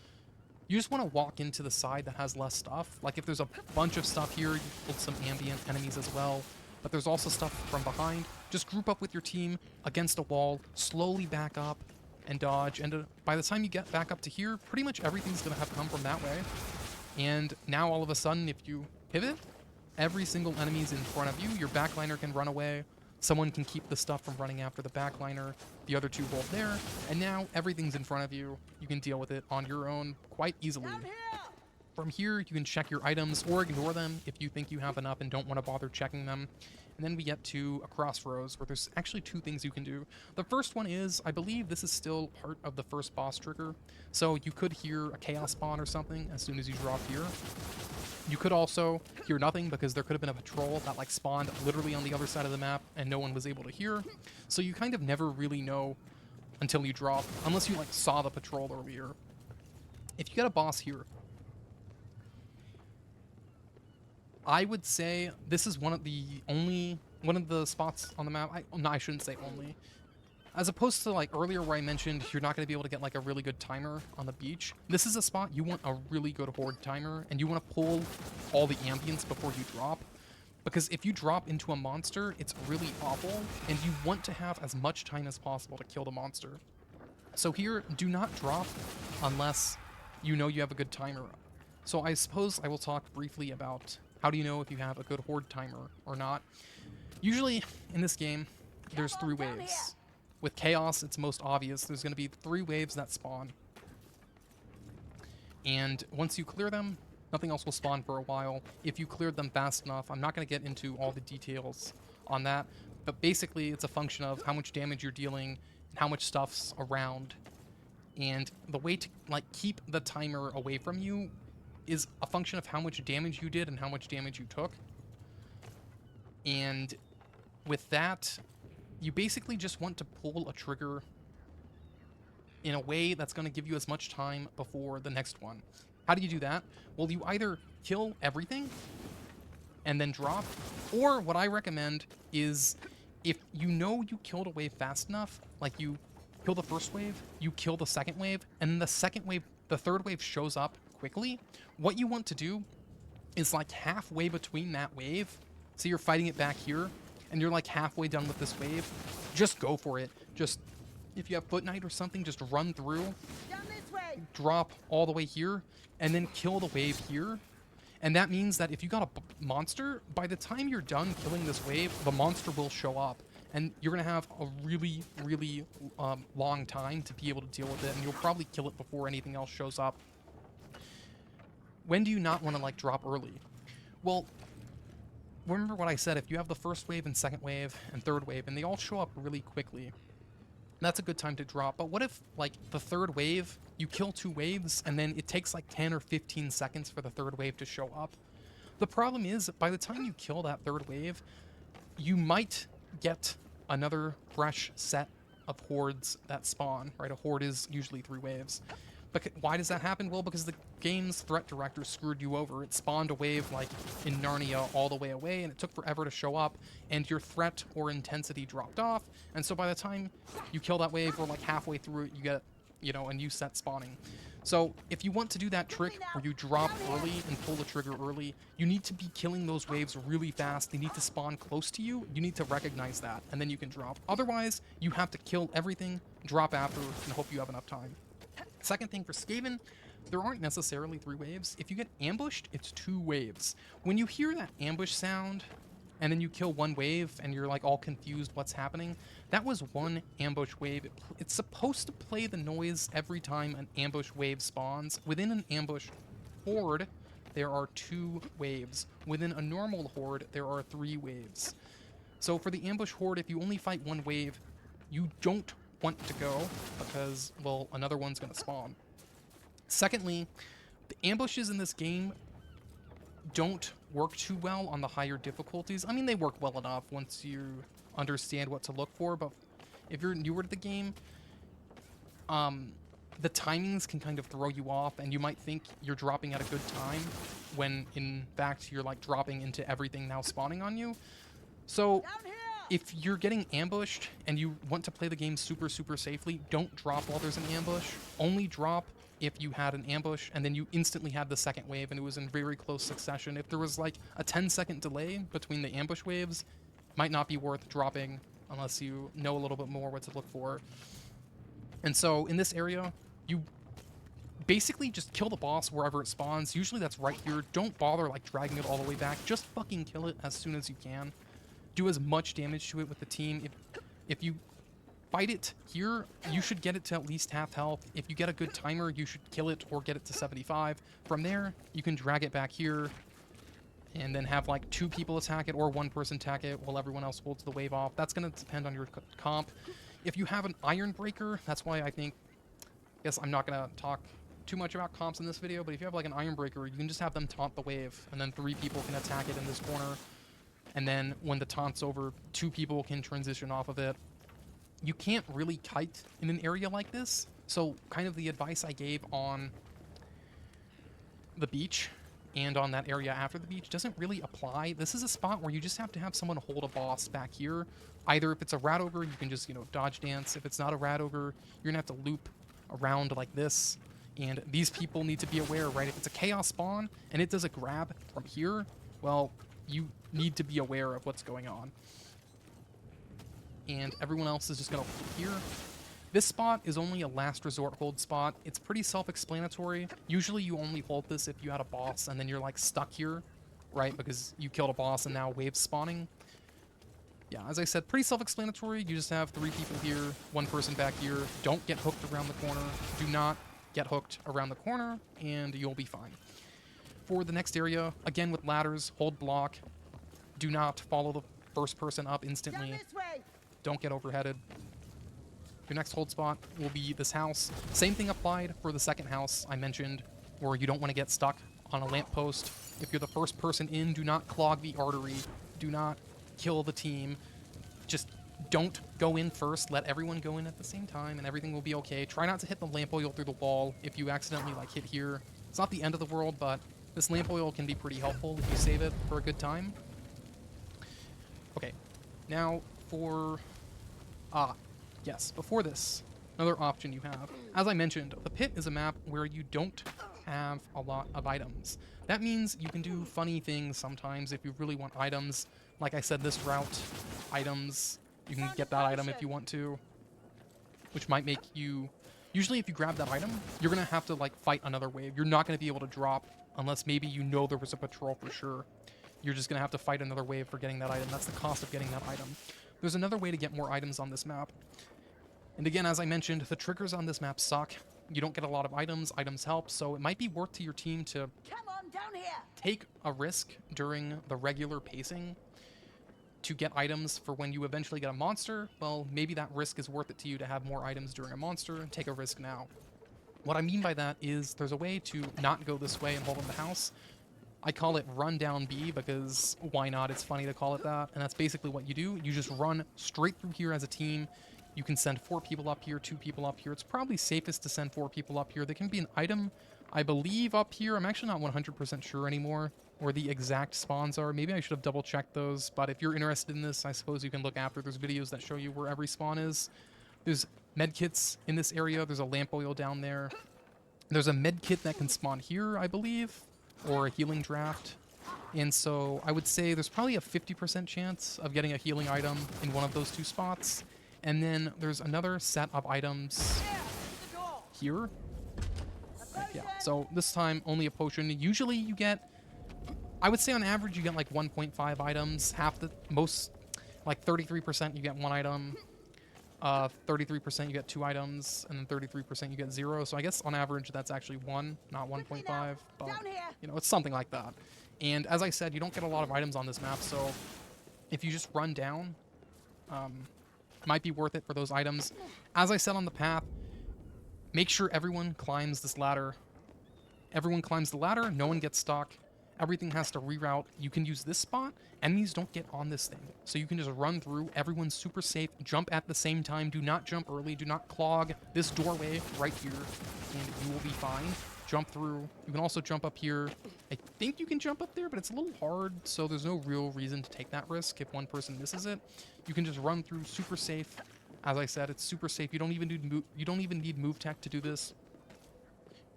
you just want to walk into the side that has less stuff. Like if there's a bunch of stuff here, you build some ambient enemies as well. But there's also stuff from behind. Just group up with your team against a wall, slowly back up and dodge. And by the time you get back up to here, pretty much everything's going to have come from that way. And now all of a sudden, if you pivot, every single enemy's in front of you. Your backliner can run away. Someone can keep the stuff from running after the backliner. The other 2 hold there. And now everything's in front of you. You can deal with it on your own quite easily. From here, you can check your items or ignore them if you think you have enough and don't want to bother checking them. And then we get to a crossroads where there's actually two things you can do. The first one is, I believe this is still part of the first boss trigger. So you could hear a chaos spawn or something as soon as you drop here. You could also hear nothing because there could have been a patrol that like spawned literally on the other side of the map and no one was able to hear. So you kind of never really know until you drop, unless you like saw the patrol earlier. If you get a boss here, I would say this is one of the spots on the map. No, I shouldn't say only. As opposed to like earlier where I mentioned you're not going to be able to get like a really good timer on the beach. This is a spot you want a really good horde timer, and you want to pull all the ambience before you drop. Because if you drop into a monster, it's really awful, and you want to have as much time as possible to kill the monster. So here, do not drop unless you know you have a good timer. So I suppose I will talk briefly about how do you know if you have a good horde timer or not. Usually in this game, there's 3 waves. With Chaos, it's most obvious. There's going to be 3 waves that spawn. And once you clear them, nothing else will spawn for a while. If you cleared them fast enough, I'm not going to get into all the details on that, but basically it's a function of how much damage you're dealing and how much stuff's around. And the way to like keep the timer away from you is a function of how much damage you did and how much damage you took. And with that, you basically just want to pull a trigger in a way that's going to give you as much time before the next one. How do you do that? Well, you either kill everything and then drop, or what I recommend is if you know you killed a wave fast enough, like you kill the first wave, you kill the second wave, and the third wave shows up quickly, what you want to do is like halfway between that wave, so you're fighting it back here, and you're like halfway done with this wave, just go for it. Just, if you have Foot Knight or something, just run through, Down this way. drop all the way here, and then kill the wave here. And that means that if you got a monster, by the time you're done killing this wave, the monster will show up. And you're going to have a really, really long time to be able to deal with it, and you'll probably kill it before anything else shows up. When do you not want to like drop early? Well, remember what I said, if you have the first wave and second wave and third wave, and they all show up really quickly, that's a good time to drop. But what if, like, the third wave, you kill 2 waves, and then it takes like 10 or 15 seconds for the third wave to show up? The problem is, by the time you kill that third wave, you might get another fresh set of hordes that spawn, right? A horde is usually 3 waves. But why does that happen? Well, because the game's threat director screwed you over. It spawned a wave like in Narnia all the way away, and it took forever to show up, and your threat or intensity dropped off. And so by the time you kill that wave, or like halfway through it, you get, you know, a new set spawning. So if you want to do that trick where you drop early and pull the trigger early, you need to be killing those waves really fast. They need to spawn close to you. You need to recognize that, and then you can drop. Otherwise, you have to kill everything, drop after, and hope you have enough time. Second thing for Skaven, there aren't necessarily 3 waves. If you get ambushed, it's 2 waves. When you hear that ambush sound, and then you kill 1 wave, and you're like all confused what's happening, that was 1 ambush wave. It's supposed to play the noise every time an ambush wave spawns. Within an ambush horde, there are 2 waves. Within a normal horde, there are 3 waves. So for the ambush horde, if you only fight 1 wave, you don't want to go because, well, another one's going to spawn. Secondly, the ambushes in this game don't work too well on the higher difficulties. I mean, they work well enough once you understand what to look for, but if you're newer to the game, the timings can kind of throw you off, and you might think you're dropping at a good time when in fact you're like dropping into everything now spawning on you. So if you're getting ambushed and you want to play the game super, super safely, don't drop while there's an ambush. Only drop if you had an ambush and then you instantly had the second wave and it was in very close succession. If there was like a 10-second delay between the ambush waves, it might not be worth dropping unless you know a little bit more what to look for. And so in this area, you basically just kill the boss wherever it spawns. Usually that's right here. Don't bother like dragging it all the way back. Just fucking kill it as soon as you can. Do as much damage to it with the team. If you fight it here. You should get it to at least half health. If you get a good timer, you should kill it or get it to 75. From there, you can drag it back here and then have like 2 people attack it or 1 person attack it while everyone else holds the wave off. That's going to depend on your comp. If you have an Iron Breaker, that's why I guess I'm not going to talk too much about comps in this video, but if you have like an Iron Breaker, you can just have them taunt the wave, and then 3 people can attack it in this corner. And then when the taunt's over, 2 people can transition off of it. You can't really kite in an area like this, so kind of the advice I gave on the beach and on that area after the beach doesn't really apply. This is a spot where you just have to have someone hold a boss back here. Either if it's a rat ogre, you can just, dodge dance. If it's not a rat ogre, you're gonna have to loop around like this. And these people need to be aware, right? If it's a chaos spawn and it does a grab from here, well, you need to be aware of what's going on. And everyone else is just gonna hold here. This spot is only a last resort hold spot. It's pretty self-explanatory. Usually you only hold this if you had a boss and then you're like stuck here, right? Because you killed a boss and now wave's spawning. Yeah, as I said, pretty self-explanatory. You just have 3 people here, 1 person back here. Don't get hooked around the corner. Do not get hooked around the corner and you'll be fine. For the next area, again with ladders, hold block. Do not follow the first person up instantly. Down this way. Don't get overheaded. Your next hold spot will be this house. Same thing applied for the second house I mentioned, where you don't want to get stuck on a lamppost. If you're the first person in, do not clog the artery. Do not kill the team. Just don't go in first. Let everyone go in at the same time and everything will be okay. Try not to hit the lamp oil through the wall if you accidentally hit here. It's not the end of the world, but this lamp oil can be pretty helpful if you save it for a good time. Okay, now for... yes, before this, another option you have. As I mentioned, the pit is a map where you don't have a lot of items. That means you can do funny things sometimes if you really want items. Like I said, this route, items, you can get that item if you want to, which might make you... Usually if you grab that item, you're going to have to fight another wave. You're not going to be able to drop unless maybe there was a patrol for sure. You're just going to have to fight another wave for getting that item. That's the cost of getting that item. There's another way to get more items on this map. And again, as I mentioned, the triggers on this map suck. You don't get a lot of items. Items help, so it might be worth to your team to Come on down here. take a risk during the regular pacing to get items for when you eventually get a monster. Well, maybe that risk is worth it to you to have more items during a monster. Take a risk now. What I mean by that is there's a way to not go this way and hold on the house. I call it run down B because why not? It's funny to call it that. And that's basically what you do. You just run straight through here as a team. You can send 4 people up here, 2 people up here. It's probably safest to send 4 people up here. There can be an item, I believe, up here. I'm actually not 100% sure anymore where the exact spawns are. Maybe I should have double checked those. But if you're interested in this, I suppose you can look after. There's videos that show you where every spawn is. There's medkits in this area. There's a lamp oil down there. There's a medkit that can spawn here, I believe, or a healing draft. And so I would say there's probably a 50% chance of getting a healing item in one of those 2 spots. And then there's another set of items here. Yeah, so this time only a potion. Usually you get, I would say on average you get 1.5 items. Half the, most, 33% you get 1 item. 33% you get 2 items, and then 33% you get 0. So I guess on average that's actually 1, not 1.5. But, it's something like that. And as I said, you don't get a lot of items on this map, so if you just run down, might be worth it for those items. As I said on the path, make sure everyone climbs this ladder. Everyone climbs the ladder, no one gets stuck. Everything has to reroute. You can use this spot. Enemies don't get on this thing. So you can just run through. Everyone's super safe. Jump at the same time. Do not jump early. Do not clog this doorway right here. And you will be fine. Jump through. You can also jump up here. I think you can jump up there, but it's a little hard. So there's no real reason to take that risk if one person misses it. You can just run through super safe. As I said, it's super safe. You don't even need move tech to do this.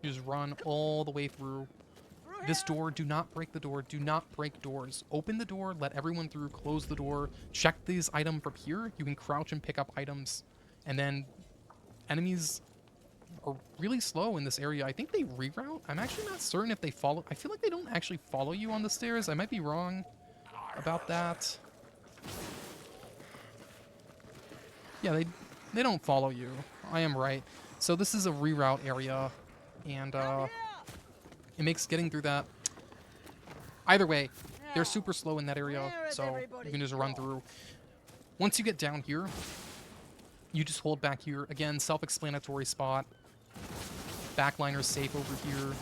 You just run all the way through. This door, do not break the door. Do not break doors. Open the door, let everyone through, close the door. Check these items from here. You can crouch and pick up items. And then enemies are really slow in this area. I think they reroute. I'm actually not certain if they follow. I feel like they don't actually follow you on the stairs. I might be wrong about that. Yeah, They don't follow you. I am right. So this is a reroute area, and it makes getting through that. Either way, they're super slow in that area, Where is so everybody you can just run gone? through. Once you get down here, you just hold back here. Again, self-explanatory spot. Backliner's safe over here.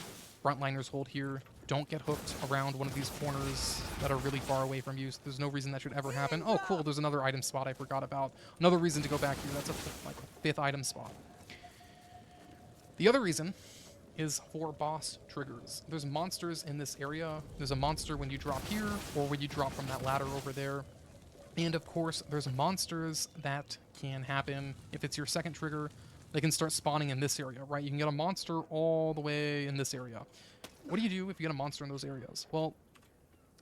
Frontliners hold here. Don't get hooked around one of these corners that are really far away from you. So there's no reason that should ever happen. Oh, cool. There's another item spot I forgot about. Another reason to go back here. That's like a 5th item spot. The other reason is for boss triggers. There's monsters in this area. There's a monster when you drop here or when you drop from that ladder over there. And of course, there's monsters that can happen if it's your second trigger. They can start spawning in this area, right? You can get a monster all the way in this area. What do you do if you get a monster in those areas? Well,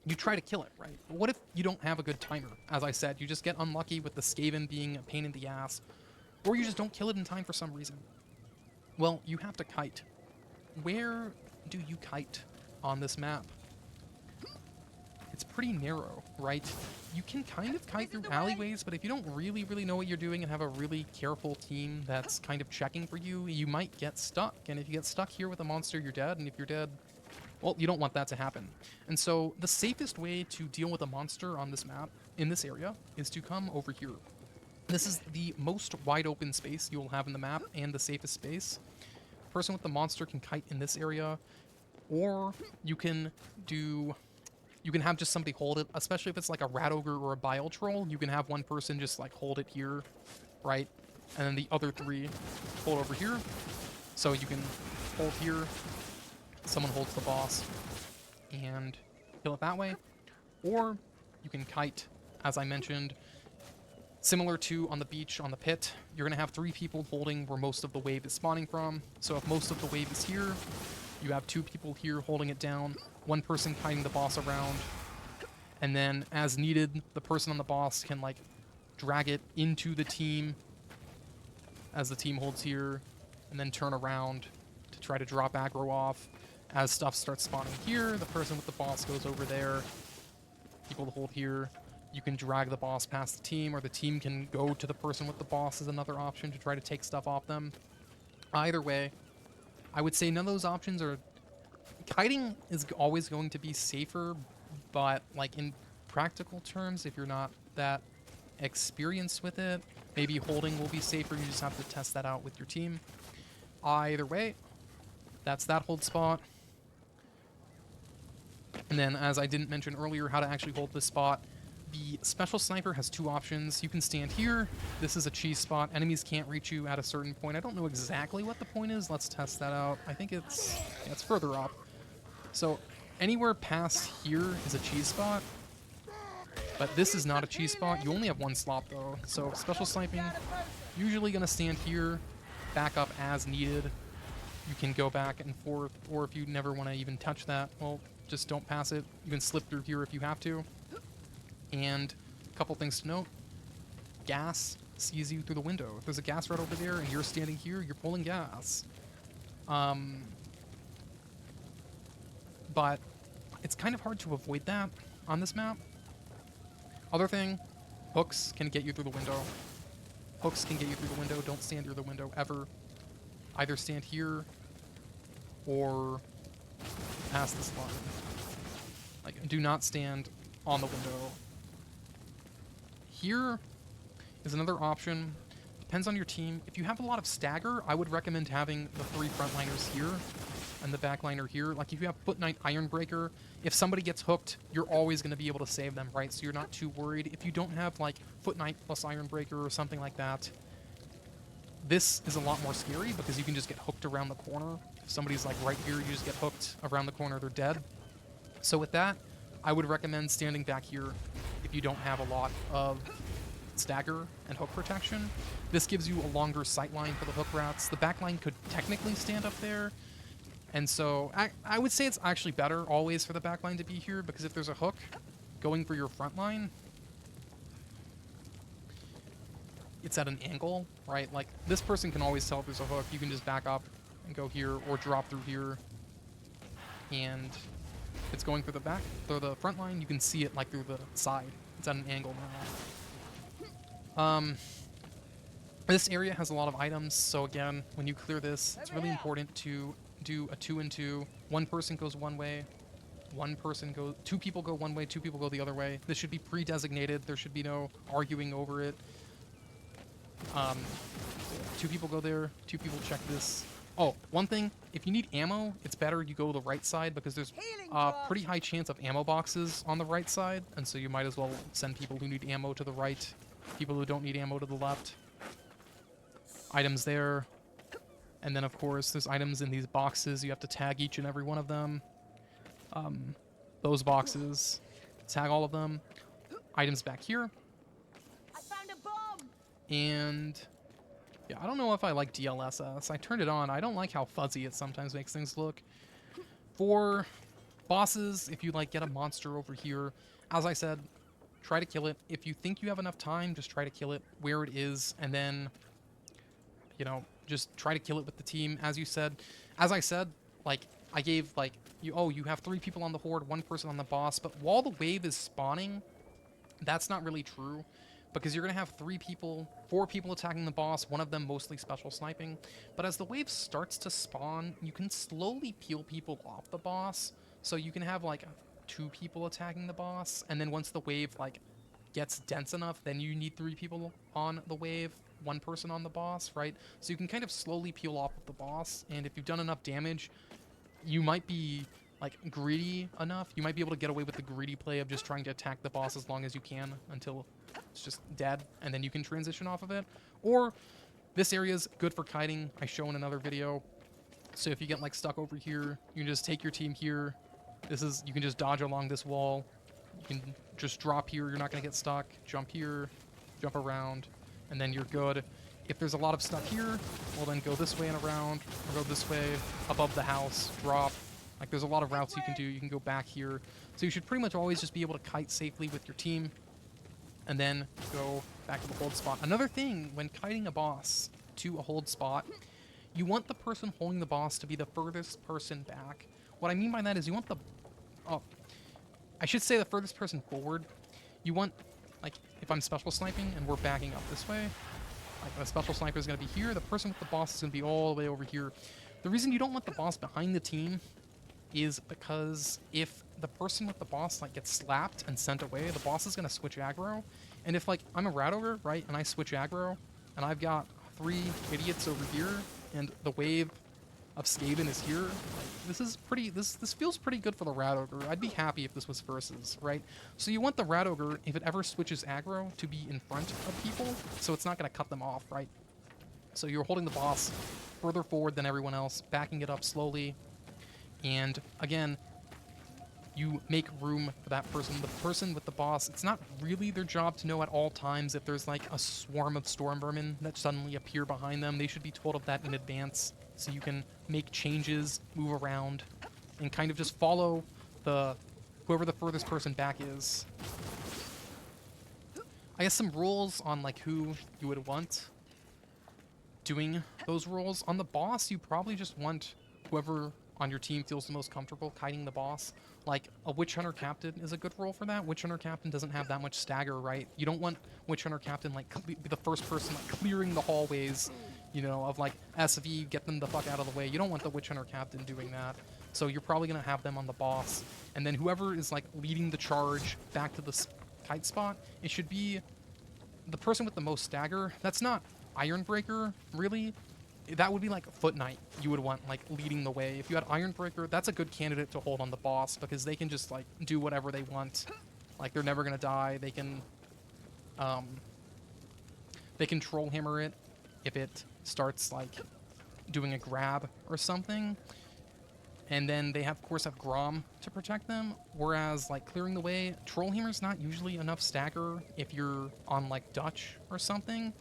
you try to kill it, right? But what if you don't have a good timer? As I said, you just get unlucky with the Skaven being a pain in the ass, or you just don't kill it in time for some reason. Well, you have to kite. Where do you kite on this map? It's pretty narrow, right? You can kind of kite through alleyways, but if you don't really know what you're doing and have a really careful team that's kind of checking for you, you might get stuck. And if you get stuck here with a monster, you're dead. And if you're dead, well, you don't want that to happen. And so the safest way to deal with a monster on this map, in this area, is to come over here. This is the most wide open space you will have in the map and the safest space. The person with the monster can kite in this area, or you can have just somebody hold it, especially if it's like a rat ogre or a bile troll. You can have one person just like hold it here, right? And then the other 3 hold over here. So you can hold here, someone holds the boss, and kill it that way. Or you can kite, as I mentioned. Similar to on the beach, on the pit, you're going to have 3 people holding where most of the wave is spawning from. So if most of the wave is here, you have 2 people here holding it down, 1 person kiting the boss around, and then as needed, the person on the boss can like drag it into the team as the team holds here, and then turn around to try to drop aggro off. As stuff starts spawning here, the person with the boss goes over there, people to hold here. You can drag the boss past the team, or the team can go to the person with the boss is another option to try to take stuff off them. Either way, I would say none of those options are... Kiting is always going to be safer, but like in practical terms, if you're not that experienced with it, maybe holding will be safer. You just have to test that out with your team. Either way, that's that hold spot. And then, as I didn't mention earlier, how to actually hold this spot. The special sniper has 2 options. You can stand here. This is a cheese spot. Enemies can't reach you at a certain point. I don't know exactly what the point is. Let's test that out. I think it's further up. So anywhere past here is a cheese spot. But this is not a cheese spot. You only have 1 slot though. So special sniping, usually going to stand here, back up as needed. You can go back and forth, or if you never want to even touch that, well, just don't pass it. You can slip through here if you have to. And a couple things to note. Gas sees you through the window. If there's a gas right over there and you're standing here, you're pulling gas. But it's kind of hard to avoid that on this map. Other thing, hooks can get you through the window. Hooks can get you through the window. Don't stand through the window ever. Either stand here or past this line. Like, do not stand on the window. Here is another option. Depends on your team. If you have a lot of stagger, I would recommend having the 3 frontliners here and the backliner here. Like, if you have Foot Knight Ironbreaker, if somebody gets hooked, you're always going to be able to save them, right? So you're not too worried. If you don't have, like, Foot Knight plus Ironbreaker or something like that, this is a lot more scary because you can just get hooked around the corner. If somebody's, like, right here, you just get hooked around the corner, they're dead. So with that, I would recommend standing back here if you don't have a lot of stagger and hook protection. This gives you a longer sight line for the hook rats. The backline could technically stand up there, and so I would say it's actually better always for the backline to be here, because if there's a hook going for your front line, it's at an angle, right? Like, this person can always tell if there's a hook. You can just back up and go here, or drop through here, and if it's going through the front line, you can see it like through the side. It's at an angle now. This area has a lot of items, so again, when you clear this, it's really important to do a 2 and 2. One person goes one way, two people go one way, two people go the other way. This should be pre-designated. There should be no arguing over it. Two people go there, two people check this. Oh, one thing, if you need ammo, it's better you go to the right side because there's a pretty high chance of ammo boxes on the right side, and so you might as well send people who need ammo to the right, people who don't need ammo to the left. Items there. And then, of course, there's items in these boxes. You have to tag each and every one of them. Those boxes. Tag all of them. Items back here. I found a bomb. And yeah, I don't know if I like DLSS. I turned it on. I don't like how fuzzy it sometimes makes things look. For bosses, if you like get a monster over here, as I said, try to kill it. If you think you have enough time, just try to kill it where it is, and then, you know, just try to kill it with the team. As I said, like, I gave, like, you have 3 people on the horde, 1 person on the boss, but while the wave is spawning, that's not really true, because you're going to have 4 people attacking the boss, one of them mostly special sniping. But as the wave starts to spawn, you can slowly peel people off the boss, so you can have, like, 2 people attacking the boss, and then once the wave, like, gets dense enough, then you need 3 people on the wave, 1 person on the boss, right? So you can kind of slowly peel off of the boss, and if you've done enough damage, you might be, like, greedy enough. You might be able to get away with the greedy play of just trying to attack the boss as long as you can until it's just dead, and then you can transition off of it. Or this area is good for kiting. I show in another video. So if you get, like, stuck over here, you can just take your team here. You can just dodge along this wall. You can just drop here. You're not going to get stuck. Jump here, jump around, and then you're good. If there's a lot of stuff here, well, then go this way and around, or go this way above the house, drop. Like, there's a lot of routes you can do. You can go back here. So you should pretty much always just be able to kite safely with your team, and then go back to the hold spot. Another thing, when kiting a boss to a hold spot, you want the person holding the boss to be the furthest person back. What I mean by that is you want I should say the furthest person forward. You want, like, if I'm special sniping and we're backing up this way, like, the special sniper is going to be here, the person with the boss is going to be all the way over here. The reason you don't want the boss behind the team is because if the person with the boss, like, gets slapped and sent away, the boss is going to switch aggro. And if, like, I'm a rat ogre, right, and I switch aggro, and I've got 3 idiots over here, and the wave of Skaven is here, like, this feels pretty good for the rat ogre. I'd be happy if this was versus, right? So you want the rat ogre, if it ever switches aggro, to be in front of people, so it's not going to cut them off, right? So you're holding the boss further forward than everyone else, backing it up slowly, and again, you make room for that person. The person with the boss, it's not really their job to know at all times if there's, like, a swarm of storm vermin that suddenly appear behind them. They should be told of that in advance, so you can make changes, move around, and kind of just follow whoever the furthest person back is. I guess some rules on, like, who you would want doing those roles. On the boss, you probably just want whoever on your team feels the most comfortable kiting the boss. Like, a Witch Hunter Captain is a good role for that. Witch Hunter Captain doesn't have that much stagger, right? You don't want Witch Hunter Captain, like, be the first person, like, clearing the hallways, you know, of, like, SV, get them the fuck out of the way. You don't want the Witch Hunter Captain doing that. So you're probably going to have them on the boss. And then whoever is, like, leading the charge back to the kite spot, it should be the person with the most stagger. That's not Ironbreaker, really. That would be, like, Foot Knight you would want, like, leading the way. If you had Ironbreaker, that's a good candidate to hold on the boss, because they can just, like, do whatever they want. Like, they're never gonna die. They can troll hammer it if it starts, like, doing a grab or something. And then they of course have Grom to protect them, whereas, like, clearing the way, troll hammer's not usually enough stagger if you're on, like, Dutch or something.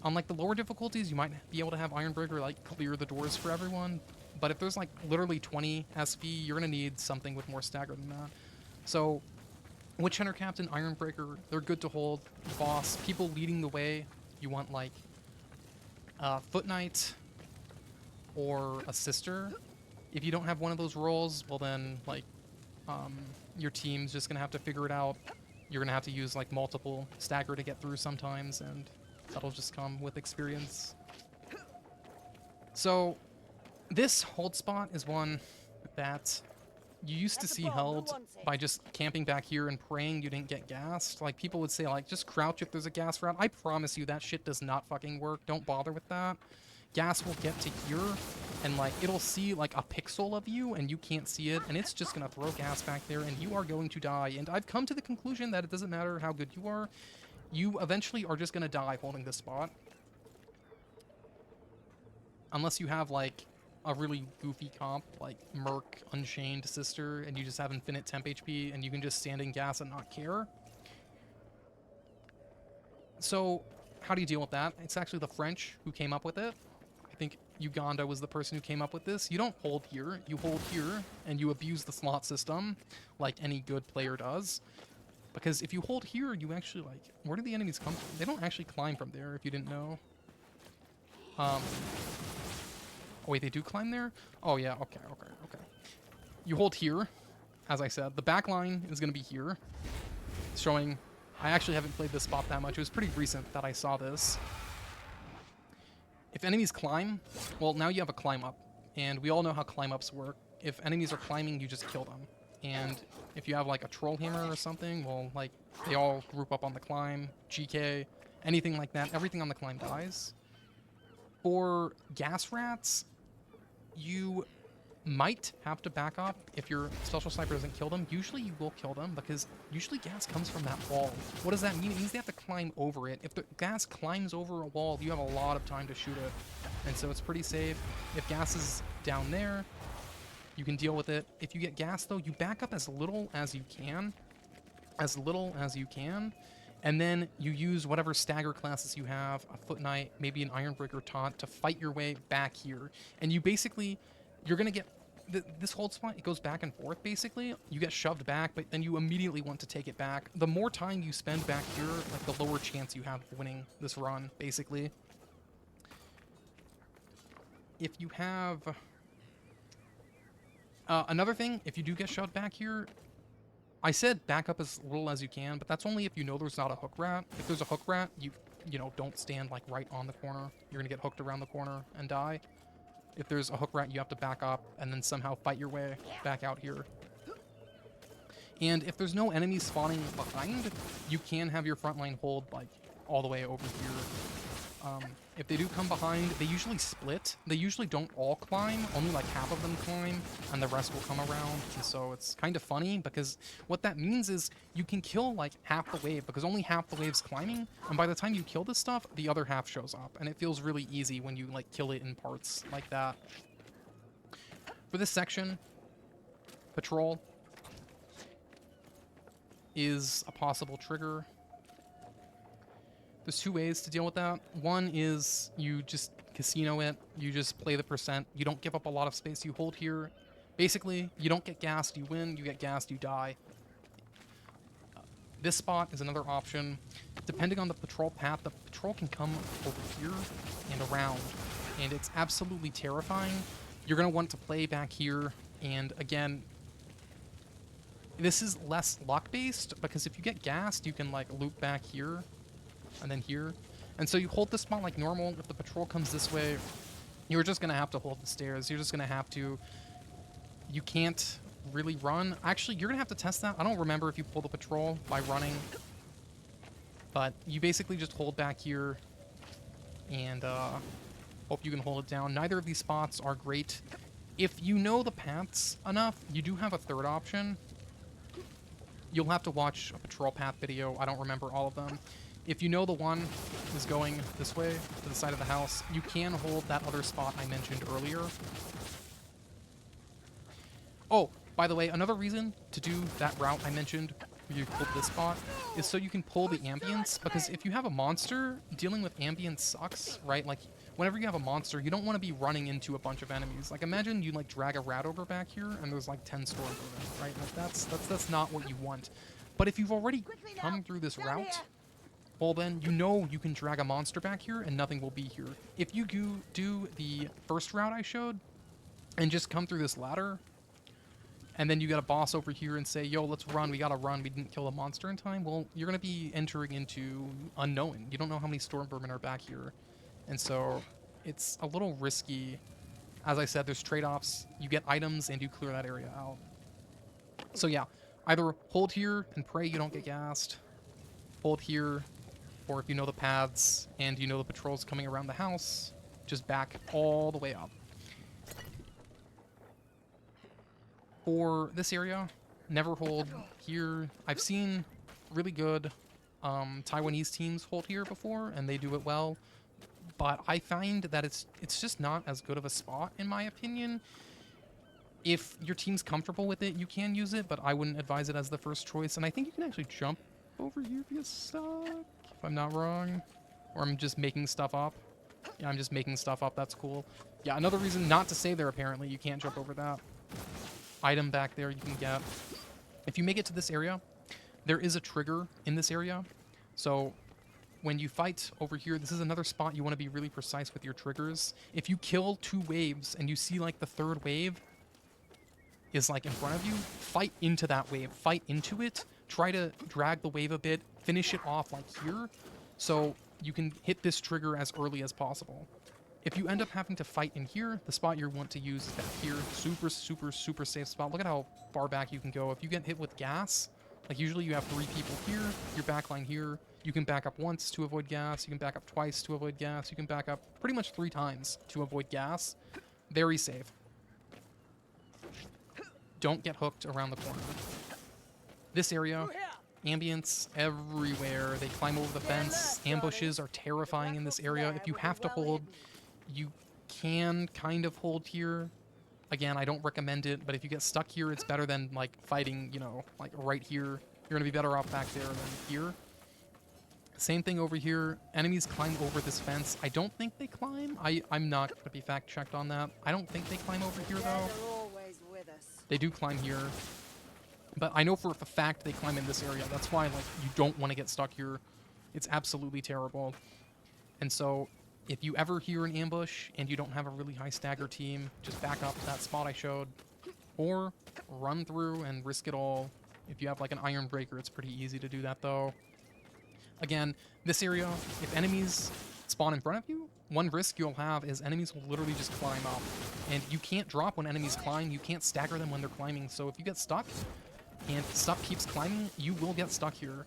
On, like, the lower difficulties, you might be able to have Ironbreaker, like, clear the doors for everyone. But if there's, like, literally 20 SV, you're going to need something with more stagger than that. So, Witch Hunter Captain, Ironbreaker, they're good to hold. Boss, people leading the way, you want, like, Foot Knight or a Sister. If you don't have one of those roles, well then, like, your team's just going to have to figure it out. You're going to have to use, like, multiple stagger to get through sometimes, and That'll just come with experience. So, this hold spot is one that you used to That's a see bomb. Who held wants it? by just camping back here and praying you didn't get gassed. Like, people would say, like, just crouch if there's a gas route. I promise you that shit does not fucking work. Don't bother with that. Gas will get to here, and, like, it'll see, like, a pixel of you, and you can't see it, and it's just gonna throw gas back there, and you are going to die. And I've come to the conclusion that it doesn't matter how good you are. You eventually are just gonna die holding this spot. Unless you have, like, a really goofy comp, like Merc, Unchained Sister, and you just have infinite temp HP, and you can just stand in gas and not care. So, how do you deal with that? It's actually the French who came up with it. I think Uganda was the person who came up with this. You don't hold here, you hold here, and you abuse the slot system, like any good player does. Because if you hold here, you actually, like, where do the enemies come from? They don't actually climb from there, if you didn't know. Oh, wait, they do climb there? Oh, yeah, okay. You hold here, as I said. The back line is going to be here. Showing... I actually haven't played this spot that much. It was pretty recent that I saw this. If enemies climb, well, now you have a climb up. And we all know how climb ups work. If enemies are climbing, you just kill them. And if you have, like, a troll hammer or something, well, like, they all group up on the climb, GK, anything like that. Everything on the climb dies. For gas rats, you might have to back up if your special sniper doesn't kill them. Usually you will kill them because usually gas comes from that wall. What does that mean? It means they have to climb over it. If the gas climbs over a wall, you have a lot of time to shoot it. And so it's pretty safe. If gas is down there, you can deal with it. If you get gas, though, you back up as little as you can. As little as you can. And then you use whatever stagger classes you have, a Foot Knight, maybe an Ironbreaker Taunt, to fight your way back here. And you basically, you're going to get, this hold spot, it goes back and forth, basically. You get shoved back, but then you immediately want to take it back. The more time you spend back here, like, the lower chance you have of winning this run, basically. If you have... another thing, if you do get shoved back here, I said back up as little as you can, but that's only if you know there's not a hook rat. If there's a hook rat, you know, don't stand, like, right on the corner. You're gonna get hooked around the corner and die. If there's a hook rat, you have to back up and then somehow fight your way back out here. And if there's no enemies spawning behind, you can have your front line hold, like, all the way over here. If they do come behind, they usually split. They usually don't all climb, only like half of them climb, and the rest will come around. And so it's kind of funny, because what that means is you can kill like half the wave, because only half the wave's climbing, and by the time you kill this stuff, the other half shows up, and it feels really easy when you like kill it in parts like that. For this section, patrol is a possible trigger. There's two ways to deal with that. One is you just casino it. You just play the percent. You don't give up a lot of space. You hold here. Basically, you don't get gassed, you win. You get gassed, you die. This spot is another option. Depending on the patrol path, the patrol can come over here and around. And it's absolutely terrifying. You're going to want to play back here. And again, this is less luck-based, because if you get gassed, you can like loop back here. And then here. And so you hold the spot like normal. If the patrol comes this way, you're just going to have to hold the stairs. You're just going to have to... You can't really run. Actually, you're going to have to test that. I don't remember if you pull the patrol by running. But you basically just hold back here. And hope you can hold it down. Neither of these spots are great. If you know the paths enough, you do have a third option. You'll have to watch a patrol path video. I don't remember all of them. If you know the one is going this way, to the side of the house, you can hold that other spot I mentioned earlier. Oh, by the way, another reason to do that route I mentioned, where you pulled this spot, is so you can pull the ambience, because if you have a monster, dealing with ambience sucks, right? Like, whenever you have a monster, you don't want to be running into a bunch of enemies. Like, imagine you, like, drag a rat over back here, and there's, like, 10 storms over, right? Like, that's not what you want. But if you've already come through this route... Well, then, you know you can drag a monster back here, and nothing will be here. If you do the first route I showed, and just come through this ladder, and then you got a boss over here and say, yo, let's run, we gotta run, we didn't kill a monster in time, well, you're gonna be entering into unknown. You don't know how many storm vermin are back here. And so it's a little risky. As I said, there's trade-offs. You get items and you clear that area out. So yeah, either hold here and pray you don't get gassed, hold here, or if you know the paths and you know the patrols coming around the house, just back all the way up. For this area, never hold here. I've seen really good Taiwanese teams hold here before, and they do it well. But I find that it's just not as good of a spot, in my opinion. If your team's comfortable with it, you can use it, but I wouldn't advise it as the first choice. And I think you can actually jump over here if you get stuck, if I'm not wrong. Or I'm just making stuff up. Yeah, I'm just making stuff up. That's cool. Yeah, another reason not to stay there, apparently. You can't jump over that. Item back there you can get. If you make it to this area, there is a trigger in this area. So when you fight over here, this is another spot you want to be really precise with your triggers. If you kill 2 waves and you see like the 3rd wave is like in front of you, fight into that wave, fight into it, try to drag the wave a bit, finish it off like here, so you can hit this trigger as early as possible. If you end up having to fight in here, the spot you want to use is back here. Super, super, super safe spot. Look at how far back you can go. If you get hit with gas, like usually you have 3 people here, your backline here, you can back up once to avoid gas, you can back up twice to avoid gas, you can back up pretty much 3 times to avoid gas. Very safe. Don't get hooked around the corner. This area, ambience everywhere. They climb over the fence. Ambushes are terrifying in this area. If you have to hold, you can kind of hold here. Again, I don't recommend it, but if you get stuck here, it's better than like fighting, you know, like right here. You're going to be better off back there than here. Same thing over here. Enemies climb over this fence. I don't think they climb. I'm not going to be fact-checked on that. I don't think they climb over here, though. They do climb here. But I know for a fact they climb in this area. That's why, like, you don't want to get stuck here. It's absolutely terrible. And so, if you ever hear an ambush and you don't have a really high stagger team, just back up to that spot I showed. Or run through and risk it all. If you have, like, an iron breaker, it's pretty easy to do that, though. Again, this area, if enemies spawn in front of you, one risk you'll have is enemies will literally just climb up. And you can't drop when enemies climb. You can't stagger them when they're climbing. So if you get stuck and stuff keeps climbing, you will get stuck here.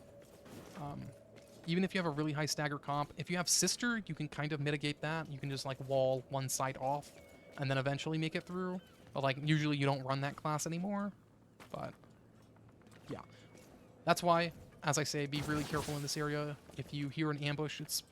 Even if you have a really high stagger comp. If you have Sister, you can kind of mitigate that. You can just like wall one side off and then eventually make it through. But like usually you don't run that class anymore. But yeah. That's why, as I say, be really careful in this area. If you hear an ambush, it's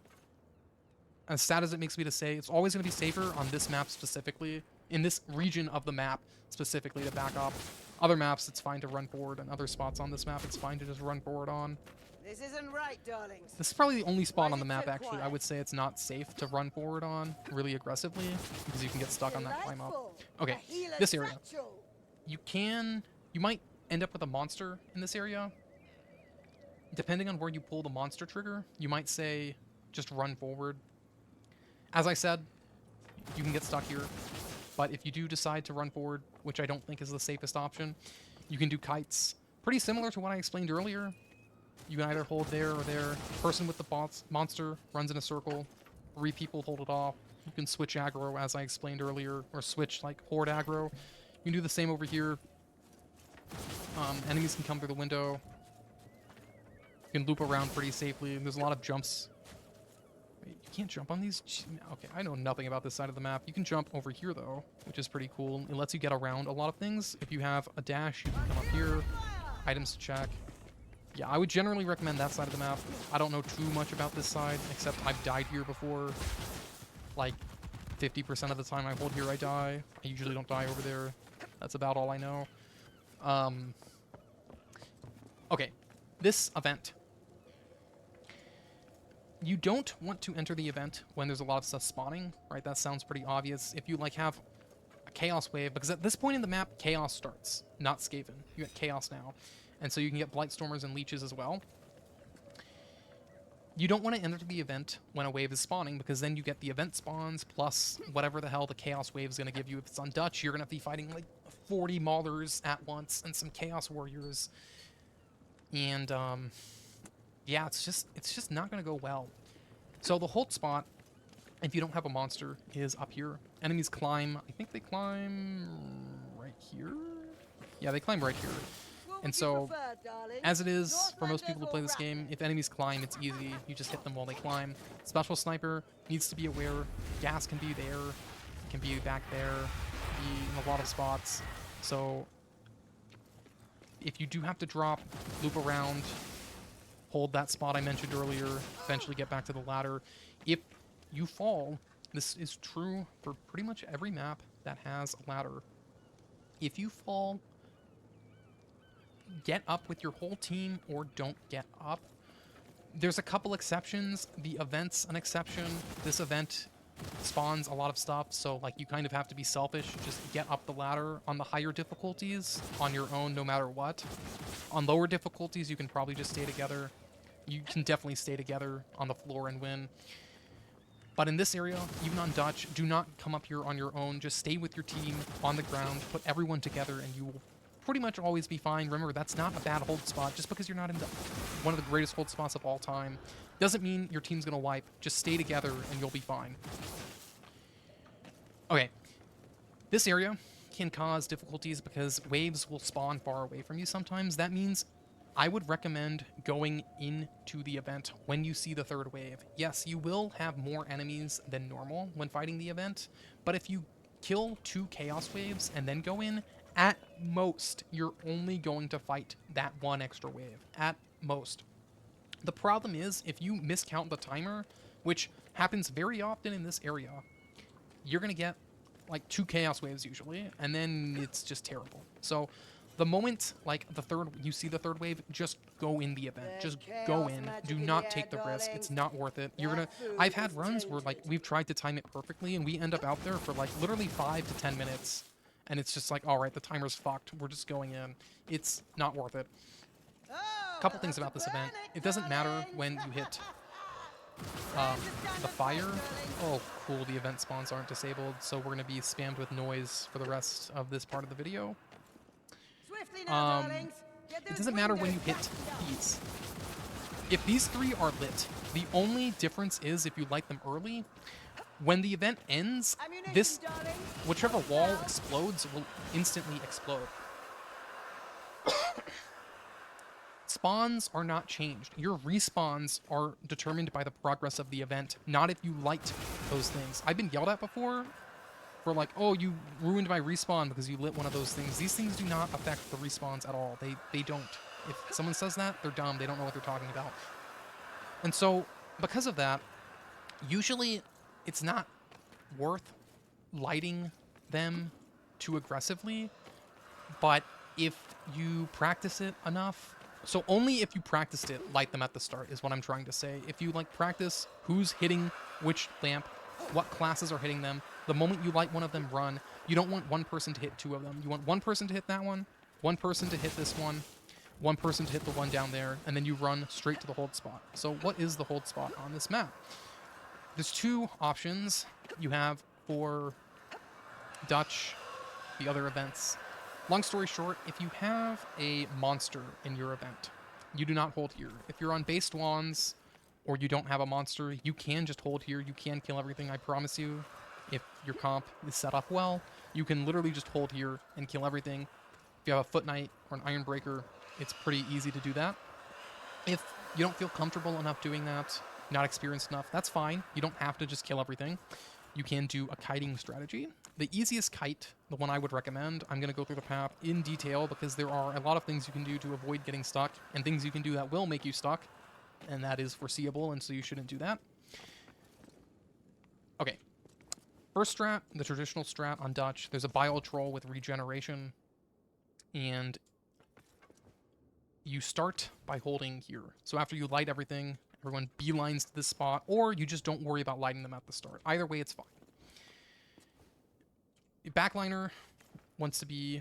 as sad as it makes me to say, it's always going to be safer on this map specifically, in this region of the map specifically, to back up. Other maps, it's fine to run forward, and other spots on this map, it's fine to just run forward on. This isn't right, darlings. This is probably the only spot on the map, actually, I would say it's not safe to run forward on really aggressively, because you can get stuck on that climb up. Okay, this area. You might end up with a monster in this area. Depending on where you pull the monster trigger, you might say, just run forward. As I said, you can get stuck here, but if you do decide to run forward, which I don't think is the safest option, you can do kites. Pretty similar to what I explained earlier. You can either hold there or there. Person with the monster runs in a circle. 3 people hold it off. You can switch aggro, as I explained earlier, or switch like horde aggro. You can do the same over here. Enemies can come through the window. You can loop around pretty safely. There's a lot of jumps. Wait, you can't jump on these? Okay, I know nothing about this side of the map. You can jump over here, though, which is pretty cool. It lets you get around a lot of things. If you have a dash, you can come up here. Items to check. Yeah, I would generally recommend that side of the map. I don't know too much about this side, except I've died here before. Like, 50% of the time I hold here, I die. I usually don't die over there. That's about all I know. Okay, this event. You don't want to enter the event when there's a lot of stuff spawning, right? That sounds pretty obvious. If you, like, have a Chaos Wave, because at this point in the map, Chaos starts, not Skaven. You get Chaos now. And so you can get Blightstormers and Leeches as well. You don't want to enter the event when a wave is spawning, because then you get the event spawns plus whatever the hell the chaos wave is going to give you. If it's on Dutch, you're going to be fighting like 40 maulers at once and some chaos warriors. And yeah, it's just not going to go well. So the hold spot, if you don't have a monster, is up here. Enemies climb, I think they climb right here? Yeah, they climb right here. And so, as it is for most people who play this game, if enemies climb, it's easy. You just hit them while they climb. Special Sniper needs to be aware. Gas can be there, it can be back there, be in a lot of spots. So, if you do have to drop, loop around, hold that spot I mentioned earlier, eventually get back to the ladder. If you fall, this is true for pretty much every map that has a ladder. If you fall, get up with your whole team or don't get up. There's a couple exceptions. The event's an exception. This event spawns a lot of stuff, so like you kind of have to be selfish. Just get up the ladder on the higher difficulties on your own no matter what. On lower difficulties, you can probably just stay together. You can definitely stay together on the floor and win. But in this area, even on Dutch, do not come up here on your own. Just stay with your team on the ground, put everyone together, and you will pretty much always be fine. Remember, that's not a bad hold spot. Just because you're not in one of the greatest hold spots of all time doesn't mean your team's gonna wipe. Just stay together and you'll be fine. Okay, this area can cause difficulties because waves will spawn far away from you sometimes. That means I would recommend going into the event when you see the third wave. Yes, you will have more enemies than normal when fighting the event, but if you kill 2 chaos waves and then go in, at most, you're only going to fight that 1 extra wave. At most. The problem is, if you miscount the timer, which happens very often in this area, you're going to get like 2 chaos waves usually, and then it's just terrible. So the moment like you see the third wave, just go in the event. Just go in. Do not take the risk. It's not worth it. I've had runs where like we've tried to time it perfectly and we end up out there for like literally 5 to 10 minutes. And it's just like, all right, the timer's fucked. We're just going in. It's not worth it. A couple things about this event. It doesn't matter when you hit the fire. Oh, cool. The event spawns aren't disabled, so we're going to be spammed with noise for the rest of this part of the video. It doesn't matter when you hit these. If these 3 are lit, the only difference is if you light them early. When the event ends, whichever wall explodes will instantly explode. Spawns are not changed. Your respawns are determined by the progress of the event, not if you light those things. I've been yelled at before for like, oh, you ruined my respawn because you lit one of those things. These things do not affect the respawns at all. They don't. If someone says that, they're dumb. They don't know what they're talking about. And so, because of that, usually it's not worth lighting them too aggressively, but if you practice it enough, so only if you practiced it, light them at the start is what I'm trying to say. If you like practice who's hitting which lamp, what classes are hitting them, the moment you light one of them, run. You don't want one person to hit 2 of them. You want one person to hit that one person to hit this one person to hit the one down there, and then you run straight to the hold spot. So what is the hold spot on this map? There's 2 options you have for Dutch, the other events. Long story short, if you have a monster in your event, you do not hold here. If you're on base DWONS or you don't have a monster, you can just hold here. You can kill everything, I promise you. If your comp is set up well, you can literally just hold here and kill everything. If you have a Foot Knight or an Iron Breaker, it's pretty easy to do that. If you don't feel comfortable enough doing that, not experienced enough, that's fine. You don't have to just kill everything. You can do a kiting strategy. The easiest kite, the one I would recommend, I'm going to go through the path in detail because there are a lot of things you can do to avoid getting stuck and things you can do that will make you stuck, and that is foreseeable, and so you shouldn't do that. Okay. First strat, the traditional strat on Dutch, there's a bile troll with regeneration, and you start by holding here. So after you light everything, everyone beelines to this spot, or you just don't worry about lighting them at the start. Either way, it's fine. The backliner wants to be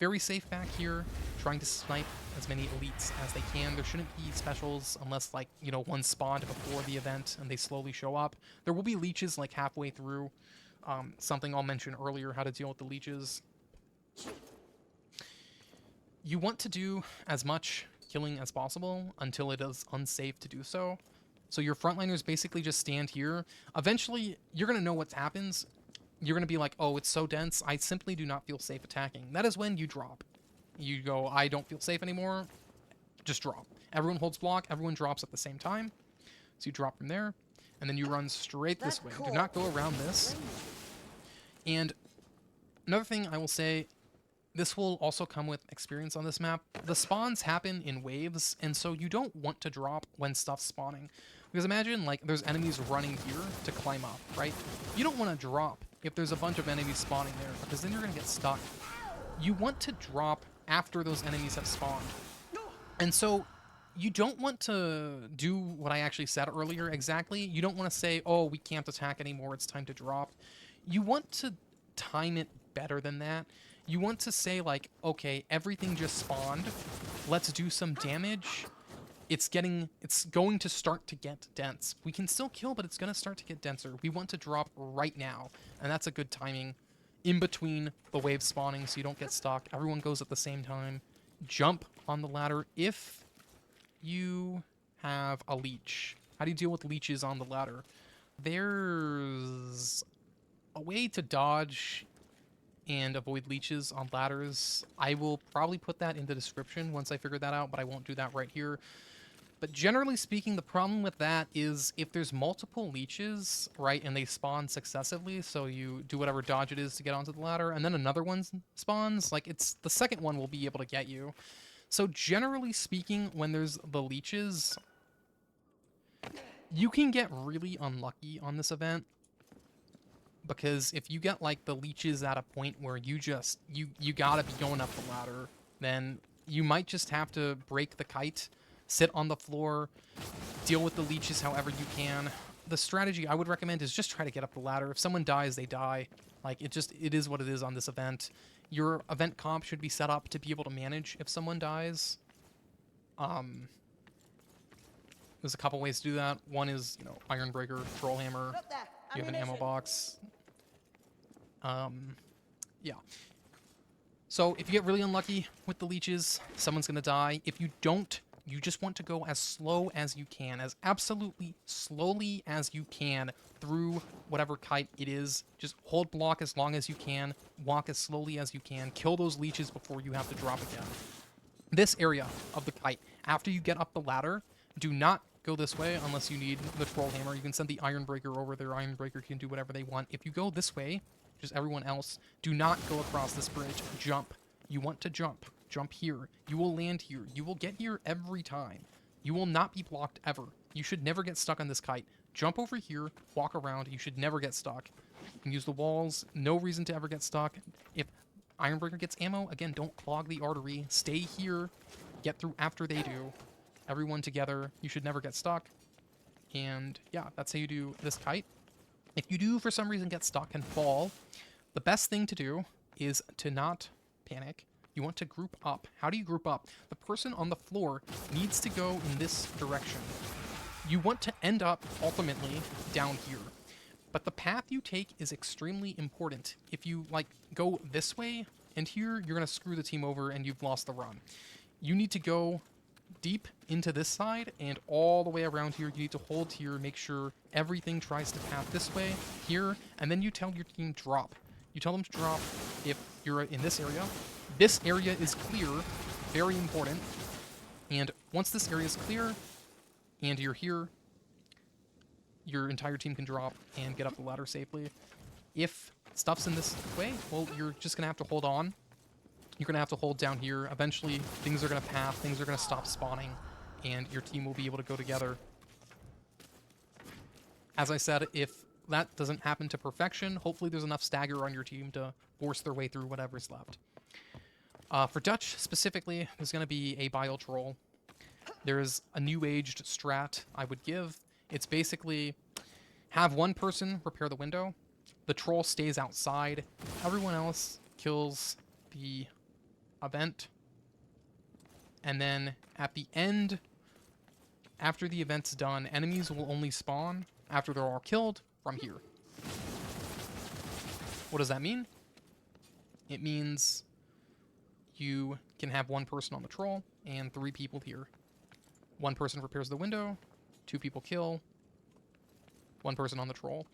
very safe back here, trying to snipe as many elites as they can. There shouldn't be specials unless, like, you know, one spawned before the event and they slowly show up. There will be leeches, like, halfway through. Something I'll mention earlier, how to deal with the leeches. You want to do as much killing as possible until it is unsafe to do so. So your frontliners basically just stand here. Eventually, you're going to know what happens. You're going to be like, oh, it's so dense, I simply do not feel safe attacking. That is when you drop. You go, I don't feel safe anymore, just drop. Everyone holds block, everyone drops at the same time. So you drop from there, and then you run straight this way. Do not go around this. And another thing I will say, this will also come with experience on this map. The spawns happen in waves, and so you don't want to drop when stuff's spawning. Because imagine, like, there's enemies running here to climb up, right? You don't want to drop if there's a bunch of enemies spawning there, because then you're going to get stuck. You want to drop after those enemies have spawned. And so you don't want to do what I actually said earlier exactly. You don't want to say, oh, we can't attack anymore, it's time to drop. You want to time it better than that. You want to say, like, okay, everything just spawned, let's do some damage. It's going to start to get dense. We can still kill, but it's going to start to get denser. We want to drop right now, and that's a good timing in between the waves spawning so you don't get stuck. Everyone goes at the same time. Jump on the ladder if you have a leech. How do you deal with leeches on the ladder? There's a way to dodge and avoid leeches on ladders. I will probably put that in the description once I figure that out, but I won't do that right here. But generally speaking, the problem with that is if there's multiple leeches, right, and they spawn successively, so you do whatever dodge it is to get onto the ladder, and then another one spawns, like, it's the second one will be able to get you. So generally speaking, when there's the leeches, you can get really unlucky on this event. Because if you get, like, the leeches at a point where you gotta be going up the ladder, then you might just have to break the kite, sit on the floor, deal with the leeches however you can. The strategy I would recommend is just try to get up the ladder. If someone dies, they die. Like, it is what it is on this event. Your event comp should be set up to be able to manage if someone dies. There's a couple ways to do that. One is, you know, Iron Breaker, Troll Hammer. You have an ammo box. Yeah. So if you get really unlucky with the leeches, someone's gonna die. If you don't, you just want to go as slow as you can, as absolutely slowly as you can through whatever kite it is. Just hold block as long as you can, walk as slowly as you can, kill those leeches before you have to drop again. This area of the kite, after you get up the ladder, do not go this way unless you need the Troll Hammer. You can send the Iron Breaker over there. Iron Breaker can do whatever they want. If you go this way, just everyone else, do not go across this bridge. Jump. You want to jump. Jump here. You will land here. You will get here every time. You will not be blocked ever. You should never get stuck on this kite. Jump over here, walk around. You should never get stuck. You can use the walls. No reason to ever get stuck. If Iron Breaker gets ammo, again, don't clog the artery. Stay here. Get through after they do. Everyone together. You should never get stuck. And yeah, that's how you do this kite. If you do, for some reason, get stuck and fall, the best thing to do is to not panic. You want to group up. How do you group up? The person on the floor needs to go in this direction. You want to end up, ultimately, down here. But the path you take is extremely important. If you, like, go this way and here, you're going to screw the team over and you've lost the run. You need to go deep into this side and all the way around here. You need to hold here, make sure everything tries to path this way, here, and then you tell your team drop. You tell them to drop if you're in this area. This area is clear, very important. And once this area is clear and you're here, your entire team can drop and get up the ladder safely. If stuff's in this way, well, you're just gonna have to hold on. You're going to have to hold down here. Eventually, things are going to path, things are going to stop spawning, and your team will be able to go together. As I said, if that doesn't happen to perfection, hopefully there's enough stagger on your team to force their way through whatever's left. For Dutch, specifically, there's going to be a Bile Troll. There's a new-aged strat I would give. It's basically have one person repair the window. The troll stays outside. Everyone else kills the event. And then at the end, after the event's done, enemies will only spawn after they're all killed from here. What does that mean? It means you can have one person on the troll and 3 people here. One person repairs the window, 2 people kill, 1 person on the troll.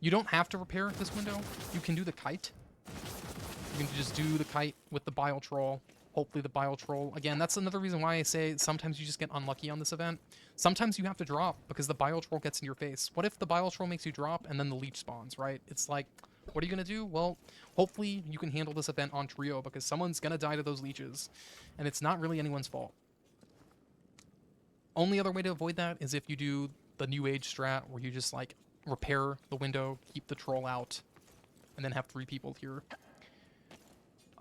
You don't have to repair this window. You can do the kite. You can just do the kite with the bile troll. Hopefully the bile troll. Again, that's another reason why I say sometimes you just get unlucky on this event. Sometimes you have to drop because the bile troll gets in your face. What if the bile troll makes you drop and then the leech spawns, right? It's like, what are you going to do? Well, hopefully you can handle this event on trio because someone's going to die to those leeches. And it's not really anyone's fault. Only other way to avoid that is if you do the new age strat where you just like repair the window, keep the troll out, and then have 3 people here.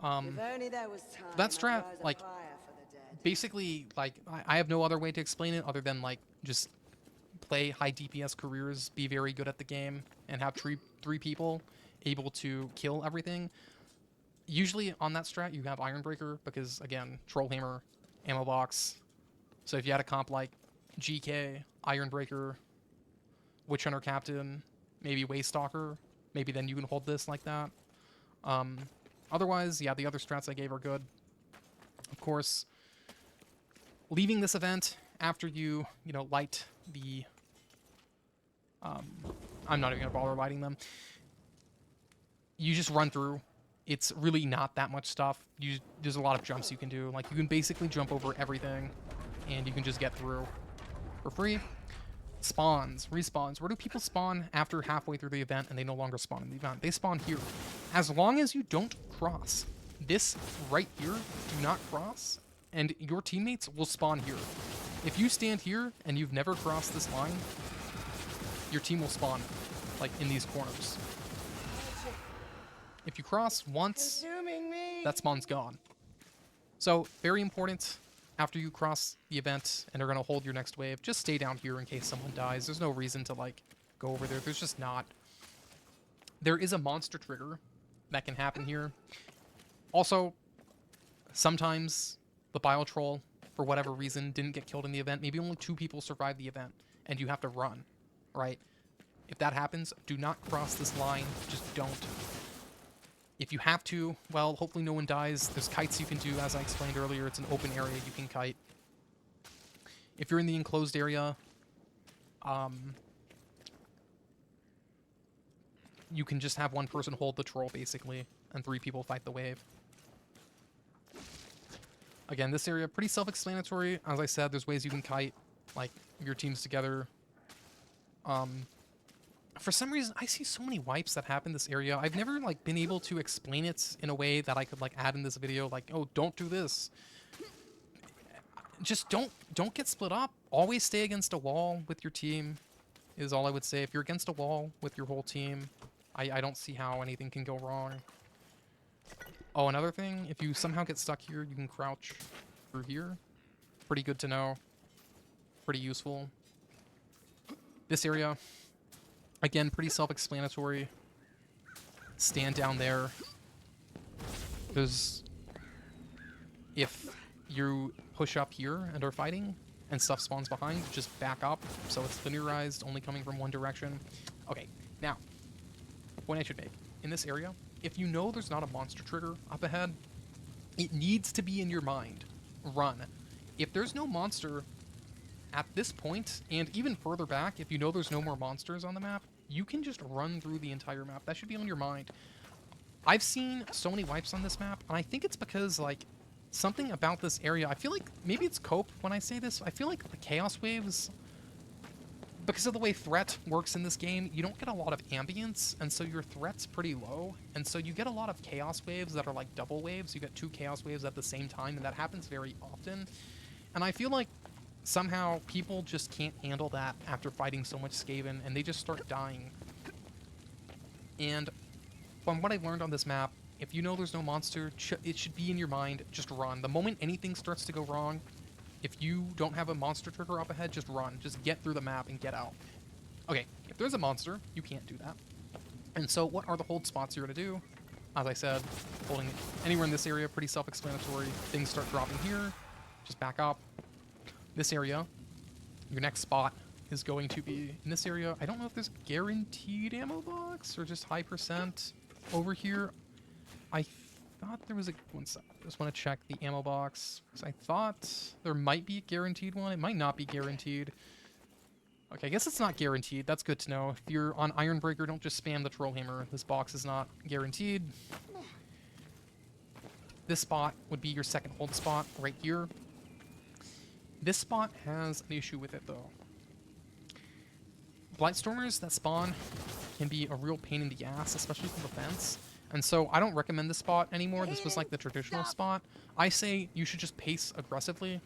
If only there was time, That I'd strat, rise a like, fire for the dead. basically, like, I have no other way to explain it other than, like, just play high DPS careers, be very good at the game, and have 3 people able to kill everything. Usually on that strat, you have Iron Breaker because, again, Troll Hammer, Ammo Box. So if you had a comp like GK, Iron Breaker, Witch Hunter Captain, maybe Waystalker, maybe then you can hold this like that. Otherwise, yeah, the other strats I gave are good. Of course, leaving this event after you light the... I'm not even going to bother lighting them. You just run through. It's really not that much stuff. There's a lot of jumps you can do. Like, you can basically jump over everything, and you can just get through for free. Spawns, respawns. Where do people spawn after halfway through the event and they no longer spawn in the event? They spawn here. As long as you don't cross this right here, do not cross, and your teammates will spawn here. If you stand here and you've never crossed this line, your team will spawn, like, in these corners. If you cross once, Consuming me. that spawn's gone. So, very important. After you cross the event and are going to hold your next wave, just stay down here in case someone dies. There's no reason to, like, go over there. There's just not. There is a monster trigger that can happen here. Also, sometimes the bile troll, for whatever reason, didn't get killed in the event. Maybe only 2 people survived the event, and you have to run, right? If that happens, do not cross this line. Just don't. If you have to, well, hopefully no one dies. There's kites you can do, as I explained earlier. It's an open area. You can kite. If you're in the enclosed area, you can just have 1 person hold the troll, basically, and 3 people fight the wave. Again, this area, pretty self-explanatory. As I said, there's ways you can kite, like, your teams together. For some reason, I see so many wipes that happen in this area. I've never, like, been able to explain it in a way that I could, like, add in this video. Like, oh, don't do this. Just don't get split up. Always stay against a wall with your team, is all I would say. If you're against a wall with your whole team, I don't see how anything can go wrong. Oh, another thing, if you somehow get stuck here, you can crouch through here. Pretty good to know. Pretty useful. This area... Again, pretty self-explanatory. Stand down there. If you push up here and are fighting, and stuff spawns behind, just back up, so it's linearized, only coming from one direction. Okay, now, point I should make. In this area, if you know there's not a monster trigger up ahead, it needs to be in your mind. Run. If there's no monster at this point, and even further back, if you know there's no more monsters on the map, you can just run through the entire map. That should be on your mind. I've seen so many wipes on this map, and I think it's because, like, something about this area, I feel like, maybe it's cope when I say this, I feel like the chaos waves, because of the way threat works in this game, you don't get a lot of ambience, and so your threat's pretty low, and so you get a lot of chaos waves that are like double waves. You get 2 chaos waves at the same time, and that happens very often. And I feel like somehow people just can't handle that after fighting so much Skaven, and they just start dying. And from what I've learned on this map, if you know there's no monster, it should be in your mind, just run. The moment anything starts to go wrong, if you don't have a monster trigger up ahead, just run. Just get through the map and get out. Okay, if there's a monster, you can't do that. And so what are the hold spots you're going to do? As I said, holding anywhere in this area, pretty self-explanatory. Things start dropping here. Just back up. This area, your next spot is going to be in this area. I don't know if there's a guaranteed ammo box or just high percent over here. I thought there was a... One sec. I just want to check the ammo box, because I thought there might be a guaranteed one. It might not be guaranteed. Okay, I guess it's not guaranteed. That's good to know. If you're on Ironbreaker, don't just spam the Troll Hammer. This box is not guaranteed. This spot would be your second hold spot right here. This spot has an issue with it, though. Blightstormers that spawn can be a real pain in the ass, especially from the fence. And so I don't recommend this spot anymore. This was like the traditional spot. I say you should just pace aggressively.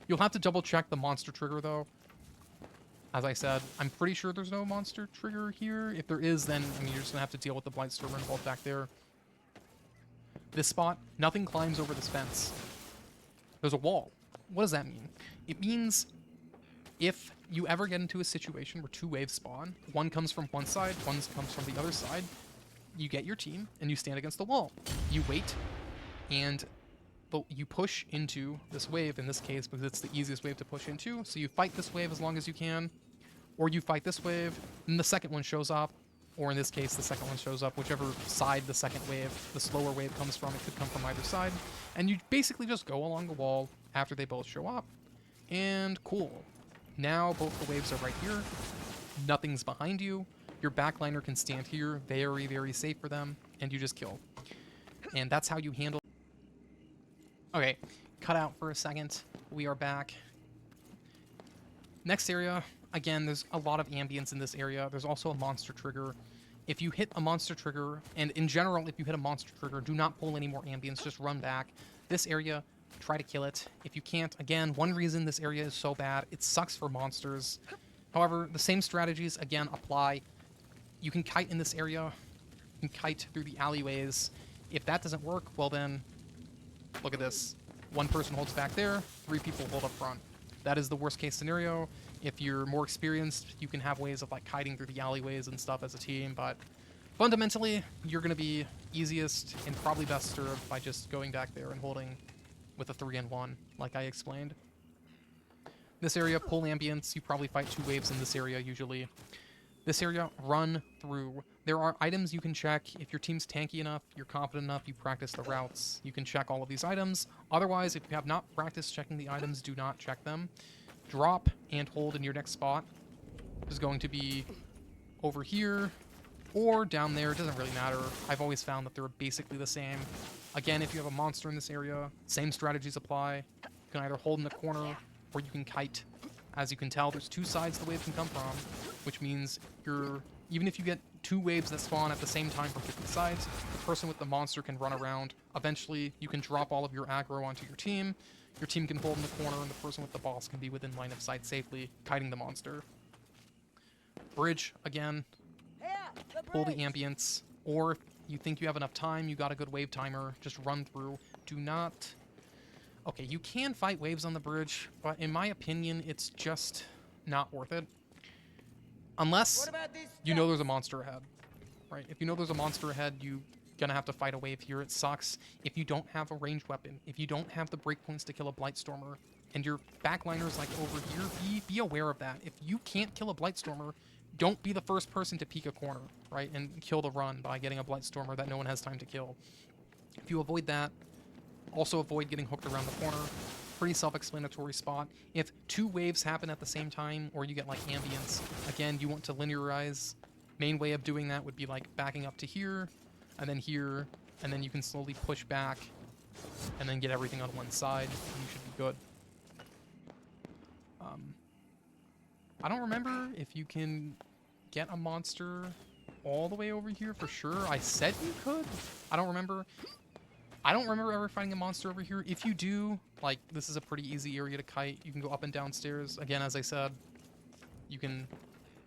You'll have to double check the monster trigger, though. As I said, I'm pretty sure there's no monster trigger here. If there is, then I mean, you're just going to have to deal with the Blightstormer involved back there. This spot, nothing climbs over this fence. There's a wall. What does that mean? It means if you ever get into a situation where two waves spawn, one comes from one side, one comes from the other side, you get your team and you stand against the wall. You wait, and you push into this wave, in this case, because it's the easiest wave to push into. So you fight this wave as long as you can, or you fight this wave, and the second one shows up, or in this case, the second one shows up, whichever side the second wave, the slower wave comes from. It could come from either side. And you basically just go along the wall after they both show up. And cool. Now both the waves are right here. Nothing's behind you. Your backliner can stand here. Very, very safe for them. And you just kill. And that's how you handle... Okay, cut out for a second. We are back. Next area. Again, there's a lot of ambience in this area. There's also a monster trigger. If you hit a monster trigger, and in general, if you hit a monster trigger, do not pull any more ambience. Just run back. This area, try to kill it. If you can't, again, one reason this area is so bad, it sucks for monsters. However, the same strategies, again, apply. You can kite in this area. You can kite through the alleyways. If that doesn't work, well then, look at this. One person holds back there, 3 people hold up front. That is the worst case scenario. If you're more experienced, you can have ways of like kiting through the alleyways and stuff as a team, but fundamentally, you're going to be easiest and probably best served by just going back there and holding with a 3-in-1, like I explained. This area, pull ambience. You probably fight 2 waves in this area usually. This area, run through. There are items you can check. If your team's tanky enough, you're confident enough, you practice the routes, you can check all of these items. Otherwise, if you have not practiced checking the items, do not check them. Drop and hold in your next spot. Is going to be over here or down there. It doesn't really matter. I've always found that they're basically the same. Again, if you have a monster in this area, same strategies apply. You can either hold in the corner or you can kite. As you can tell, there's 2 sides the wave can come from, which means even if you get 2 waves that spawn at the same time from different sides, the person with the monster can run around. Eventually, you can drop all of your aggro onto your team. Your team can hold in the corner, and the person with the boss can be within line of sight safely, kiting the monster. Bridge, again. Pull the ambience. Or if you think you have enough time, you got a good wave timer, just run through. Do not... Okay, you can fight waves on the bridge, but in my opinion, it's just not worth it. Unless you know there's a monster ahead, right? If you know there's a monster ahead, you're gonna have to fight a wave here. It sucks. If you don't have a ranged weapon, if you don't have the breakpoints to kill a Blightstormer, and your backliner's like over here, be aware of that. If you can't kill a Blightstormer, don't be the first person to peek a corner, right? And kill the run by getting a Blightstormer that no one has time to kill. If you avoid that, also avoid getting hooked around the corner. Pretty self-explanatory spot. If 2 waves happen at the same time, or you get like ambience, again, you want to linearize. Main way of doing that would be like backing up to here, and then you can slowly push back, and then get everything on one side, and you should be good. I don't remember if you can get a monster all the way over here for sure. I said you could. I don't remember. I don't remember ever fighting a monster over here. If you do, like, this is a pretty easy area to kite. You can go up and down stairs. Again, as I said, you can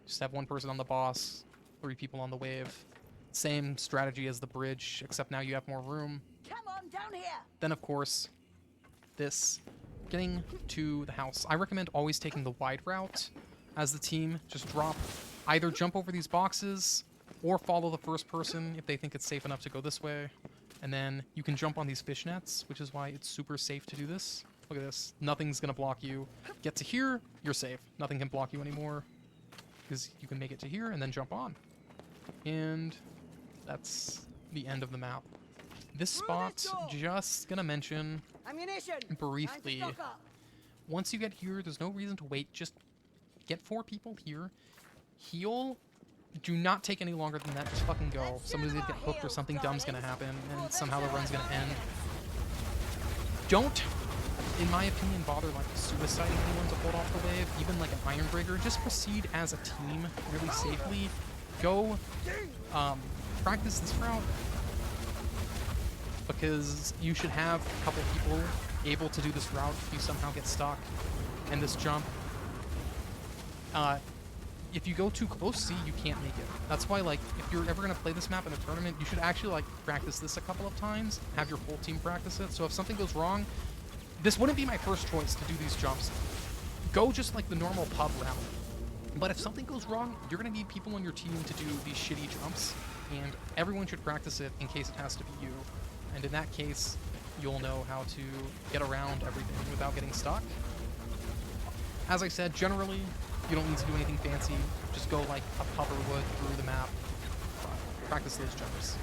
just have 1 person on the boss, 3 people on the wave. Same strategy as the bridge, except now you have more room. Come on down here. Then, of course, this, getting to the house. I recommend always taking the wide route as the team. Just drop, either jump over these boxes, or follow the first person if they think it's safe enough to go this way. And then you can jump on these fish nets, which is why it's super safe to do this. Look at this. Nothing's going to block you. Get to here, you're safe. Nothing can block you anymore because you can make it to here and then jump on. And that's the end of the map. This spot, just going to mention briefly, once you get here, there's no reason to wait. Just get 4 people here. Heal. Do not take any longer than that. Just fucking go. Somebody's gonna get hooked or something dumb's gonna happen, and somehow the run's gonna end. Don't, in my opinion, bother like suiciding anyone to hold off the wave. Even like an Ironbreaker. Just proceed as a team really safely. Go practice this route, because you should have a couple people able to do this route if you somehow get stuck. And this jump, if you go too close, see, you can't make it. That's why, like, if you're ever going to play this map in a tournament, you should actually, like, practice this a couple of times, have your whole team practice it, so if something goes wrong, this wouldn't be my first choice to do these jumps. Go just like the normal pub route. But if something goes wrong, you're going to need people on your team to do these shitty jumps, and everyone should practice it in case it has to be you. And in that case, you'll know how to get around everything without getting stuck. As I said, generally, you don't need to do anything fancy. Just go like a pupper would through the map. Practice those jumps.